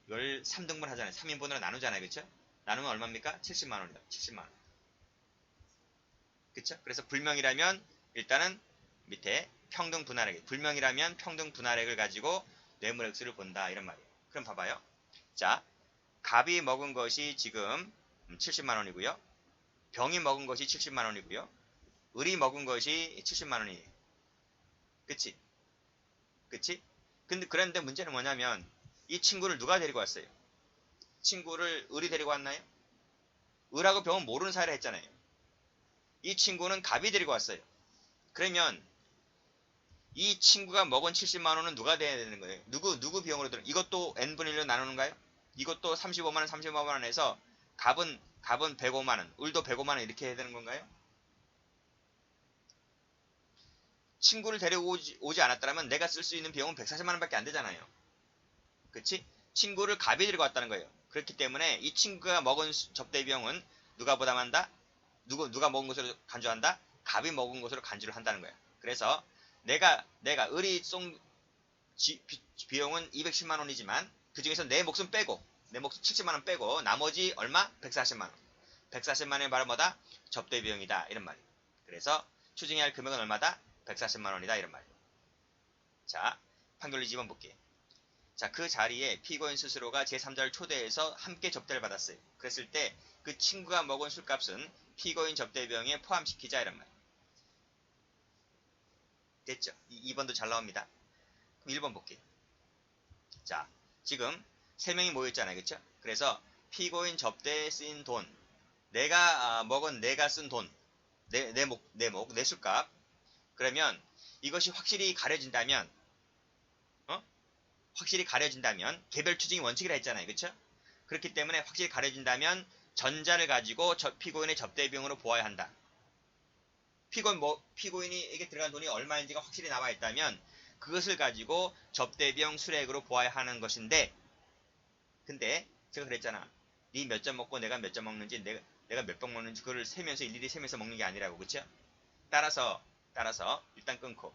이걸 3등분 하잖아요. 3인분으로 나누잖아요. 그쵸? 나누면 얼마입니까? 70만원이다. 70만원. 그쵸? 그래서 불명이라면 일단은 밑에 평등 분할액. 불명이라면 평등 분할액을 가지고 뇌물액수를 본다. 이런 말이에요. 그럼 봐봐요. 자, 갑이 먹은 것이 지금 70만원이고요. 병이 먹은 것이 70만원이고요. 을이 먹은 것이 70만원이에요. 그치? 그치? 그런데 문제는 뭐냐면 이 친구를 누가 데리고 왔어요? 친구를 을이 데리고 왔나요? 을하고 병은 모르는 사이라 했잖아요. 이 친구는 갑이 데리고 왔어요. 그러면 이 친구가 먹은 70만원은 누가 돼야 되는 거예요? 누구 비용으로 들어? 이것도 n분의 1로 나누는가요? 이것도 35만원, 35만원 해서 갑은 105만원, 을도 105만원 이렇게 해야 되는 건가요? 친구를 데려오지 않았다면 내가 쓸 수 있는 비용은 140만원밖에 안 되잖아요. 그치? 친구를 갑이 데리고 왔다는 거예요. 그렇기 때문에 이 친구가 먹은 접대 비용은 누가 부담한다? 누가 먹은 것으로 간주한다? 갑이 먹은 것으로 간주를 한다는 거야. 그래서 내가 을이 쏜 비용은 210만원이지만 그 중에서 내 목숨 빼고 내 목숨 70만원 빼고 나머지 얼마? 140만원. 140만원이 바로 뭐다? 접대 비용이다. 이런 말이에요. 그래서 추징해야 할 금액은 얼마다? 140만원이다. 이런 말이에요. 자, 판결리 집어 볼게요. 자, 그 자리에 피고인 스스로가 제3자를 초대해서 함께 접대를 받았어요. 그랬을 때 그 친구가 먹은 술값은 피고인 접대 비용에 포함시키자 이런 말. 됐죠? 2번도 잘 나옵니다. 그럼 1번 볼게요. 자, 지금 3명이 모였잖아요. 그쵸? 그래서 피고인 접대에 쓰인 돈, 내가 쓴 돈, 내 술값. 그러면 이것이 확실히 가려진다면, 확실히 가려진다면 개별 추징이 원칙이라 했잖아요. 그쵸? 그렇기 때문에 확실히 가려진다면 전자를 가지고 피고인의 접대 비용으로 보아야 한다. 피고인에게 들어간 돈이 얼마인지가 확실히 나와 있다면 그것을 가지고 접대 비용 수액으로 보아야 하는 것인데, 근데 제가 그랬잖아. 네 몇 잔 먹고 내가 몇 잔 먹는지 내가 몇 병 먹는지 그걸 세면서 일일이 세면서 먹는 게 아니라고. 그쵸? 따라서 일단 끊고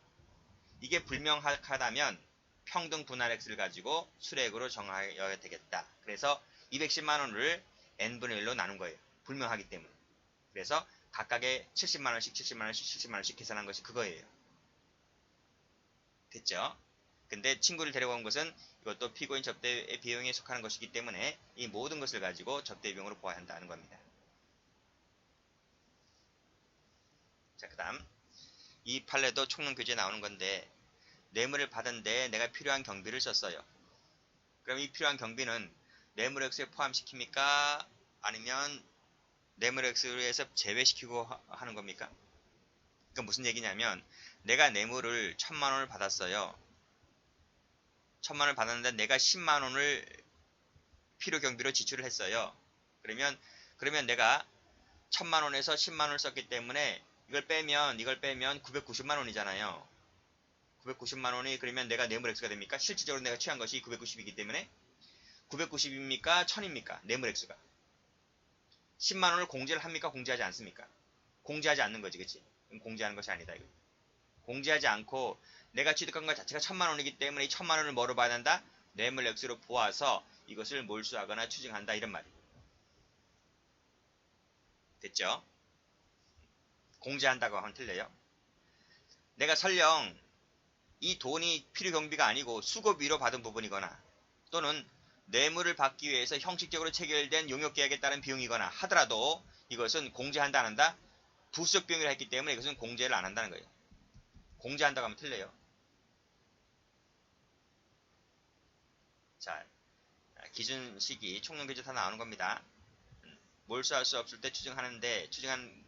이게 불명하다면 평등 분할액수를 가지고 수액으로 정하여야 되겠다. 그래서 210만원을 n분의 1로 나눈 거예요. 불명하기 때문에. 그래서 각각의 70만원씩 70만원씩 70만원씩 계산한 것이 그거예요. 됐죠? 근데 친구를 데려온 것은 이것도 피고인 접대 비용에 속하는 것이기 때문에 이 모든 것을 가지고 접대 비용으로 보아야 한다는 겁니다. 자, 그 다음 이 판례도 총론 교재에 나오는 건데 뇌물을 받은데 내가 필요한 경비를 썼어요. 그럼 이 필요한 경비는 뇌물액수에 포함시킵니까? 아니면 뇌물액수에서 제외시키고 하는 겁니까? 그러니까 무슨 얘기냐면 내가 뇌물을 1000만원을 받았어요. 1000만원을 받았는데 내가 10만원을 필요 경비로 지출을 했어요. 그러면 내가 1000만원에서 10만원을 썼기 때문에 이걸 빼면 990만원이잖아요. 990만원이 그러면 내가 뇌물액수가 됩니까? 실질적으로 내가 취한 것이 990이기 때문에 990입니까? 1000입니까? 뇌물액수가. 10만원을 공제를 합니까? 공제하지 않습니까? 공제하지 않는 거지. 그치? 공제하는 것이 아니다. 이거. 공제하지 않고 내가 취득한 것 자체가 1000만원이기 때문에 이 1000만원을 뭐로 봐야 한다? 뇌물 액수로 보아서 이것을 몰수하거나 추징한다 이런 말이에요. 됐죠? 공제한다고 하면 틀려요. 내가 설령 이 돈이 필요 경비가 아니고 수고비로 받은 부분이거나 또는 뇌물을 받기 위해서 형식적으로 체결된 용역계약에 따른 비용이거나 하더라도 이것은 공제한다 안 한다? 부수적 비용이라 했기 때문에 이것은 공제를 안 한다는 거예요. 공제한다고 하면 틀려요. 자, 기준 시기 총론계제 다 나오는 겁니다. 몰수할 수 없을 때 추징하는데 추징한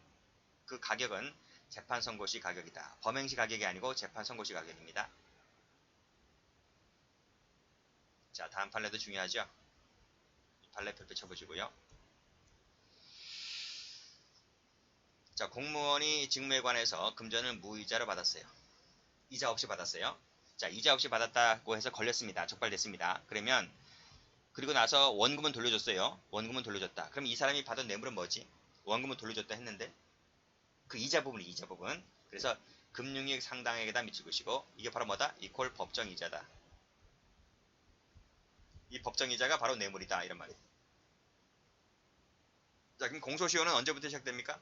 그 가격은 재판 선고 시 가격이다. 범행 시 가격이 아니고 재판 선고 시 가격입니다. 자, 다음 판례도 중요하죠. 이 판례 별표 쳐보시고요. 자, 공무원이 직무에 관해서 금전을 무이자로 받았어요. 이자 없이 받았어요. 자, 이자 없이 받았다고 해서 걸렸습니다. 적발됐습니다. 그러면 그리고 나서 원금은 돌려줬어요. 원금은 돌려줬다. 그럼 이 사람이 받은 뇌물은 뭐지? 원금은 돌려줬다 했는데 그 이자 부분이 이자 부분. 그래서 금융이익 상당액에다 미칠 것이고 이게 바로 뭐다? 이퀄 법정이자다. 이 법정이자가 바로 뇌물이다. 이런 말이에요. 자, 그럼 공소시효는 언제부터 시작됩니까?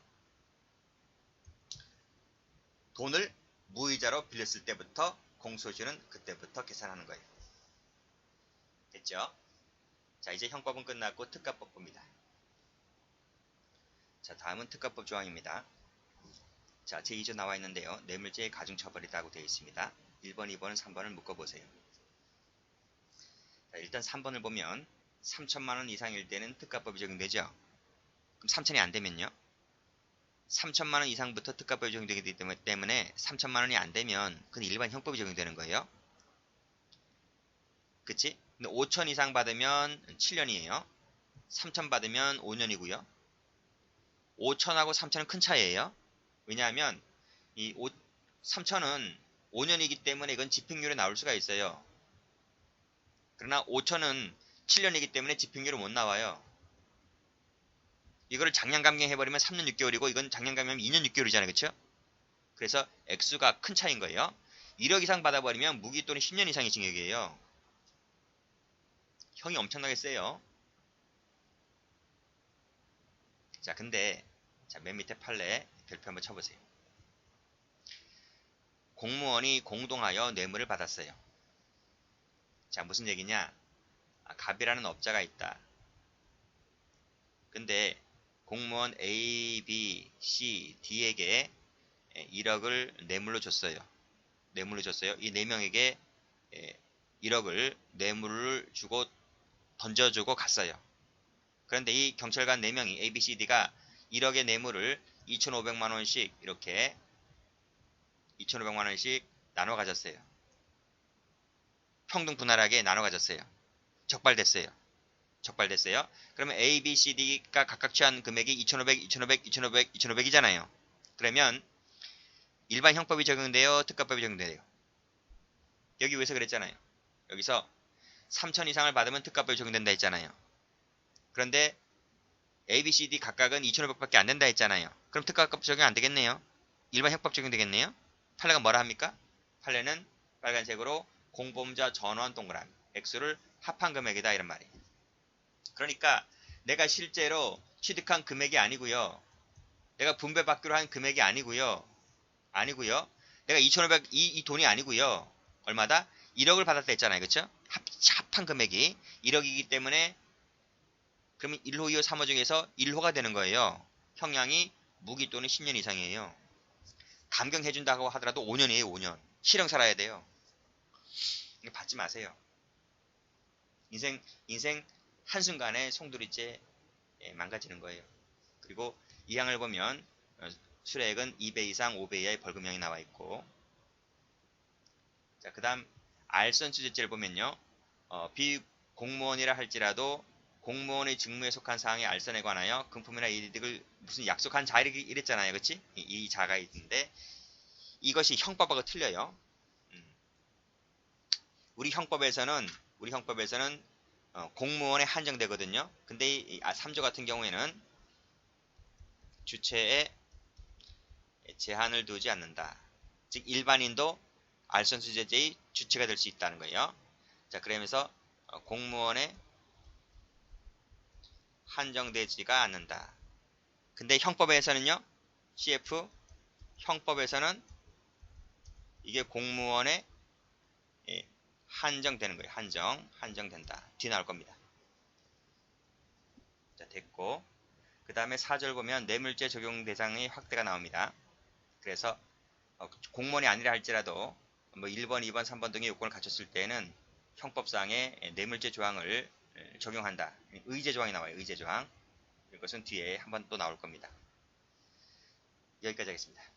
돈을 무이자로 빌렸을 때부터 공소시효는 그때부터 계산하는 거예요. 됐죠? 자, 이제 형법은 끝났고 특가법 봅니다. 자, 다음은 특가법 조항입니다. 자, 제2조 나와 있는데요. 뇌물죄의 가중처벌이라고 되어 있습니다. 1번, 2번, 3번을 묶어보세요. 자, 일단 3번을 보면 3천만원 이상일 때는 특가법이 적용되죠. 그럼 3천이 안 되면요. 3천만원 이상부터 특가법이 적용되기 때문에 3천만원이 안 되면 그건 일반 형법이 적용되는 거예요. 그치? 근데 5천 이상 받으면 7년이에요. 3천 받으면 5년이고요. 5천하고 3천은 큰 차이예요. 왜냐하면 이 3천은 5년이기 때문에 이건 집행유예로 나올 수가 있어요. 그러나 5천은 7년이기 때문에 집행유예로 못 나와요. 이거를 장량감경해버리면 3년 6개월이고 이건 장량감경하면 2년 6개월이잖아요. 그쵸? 그래서 액수가 큰 차이인 거예요. 1억 이상 받아버리면 무기 또는 10년 이상의 징역이에요. 형이 엄청나게 세요. 자, 근데 자, 맨 밑에 판례 별표 한번 쳐보세요. 공무원이 공동하여 뇌물을 받았어요. 자, 무슨 얘기냐? 갑이라는 업자가 있다. 근데 공무원 A, B, C, D에게 1억을 뇌물로 줬어요. 뇌물로 줬어요. 이 4명에게 1억을 뇌물을 주고 던져주고 갔어요. 그런데 이 경찰관 4명이 A, B, C, D가 1억의 뇌물을 2,500만원씩 이렇게 2,500만원씩 나눠 가졌어요. 평등 분할하게 나눠 가졌어요. 적발됐어요. 적발됐어요. 그러면 A, B, C, D가 각각 취한 금액이 2,500, 2,500, 2,500, 2,500이잖아요. 그러면 일반 형법이 적용돼요? 특가법이 적용돼요? 여기 위에서 그랬잖아요. 여기서 3천 이상을 받으면 특가법이 적용된다 했잖아요. 그런데 A, B, C, D 각각은 2,500밖에 안 된다 했잖아요. 그럼 특가법 적용 안 되겠네요. 일반 형법 적용되겠네요. 판례가 뭐라 합니까? 판례는 빨간색으로 공범자 전원 동그라미 액수를 합한 금액이다 이런 말이에요. 그러니까 내가 실제로 취득한 금액이 아니고요. 내가 분배받기로 한 금액이 아니고요. 내가 2,500 이 돈이 아니고요. 얼마다? 1억을 받았다 했잖아요. 그렇죠? 합한 금액이 1억이기 때문에 그러면 1호, 2호, 3호 중에서 1호가 되는 거예요. 형량이 무기 또는 10년 이상이에요. 감경해준다고 하더라도 5년이에요. 5년. 실형 살아야 돼요. 이거 받지 마세요. 인생 한순간에 송두리째 망가지는 거예요. 그리고 이 항을 보면 수뢰액은 2배 이상 5배 이하의 벌금형이 나와 있고, 자, 그 다음 알선수재죄를 보면요. 비공무원이라 할지라도 공무원의 직무에 속한 사항의 알선에 관하여 금품이나 이득을 무슨 약속한 자 이랬잖아요. 그치? 이 자가 있는데 이것이 형법하고 틀려요. 우리 형법에서는 공무원에 한정되거든요. 근데 이 3조 같은 경우에는 주체에 제한을 두지 않는다. 즉 일반인도 알선수재죄의 주체가 될 수 있다는 거예요. 자, 그러면서 공무원에 한정되지가 않는다. 근데 형법에서는요. CF 형법에서는 이게 공무원에 한정되는 거예요. 한정된다. 뒤 나올 겁니다. 자, 됐고. 그 다음에 4절 보면 뇌물죄 적용 대상의 확대가 나옵니다. 그래서 공무원이 아니라 할지라도 뭐 1번, 2번, 3번 등의 요건을 갖췄을 때는 형법상의 뇌물죄 조항을 적용한다. 의제 조항이 나와요. 의제 조항. 이것은 뒤에 한번 또 나올 겁니다. 여기까지 하겠습니다.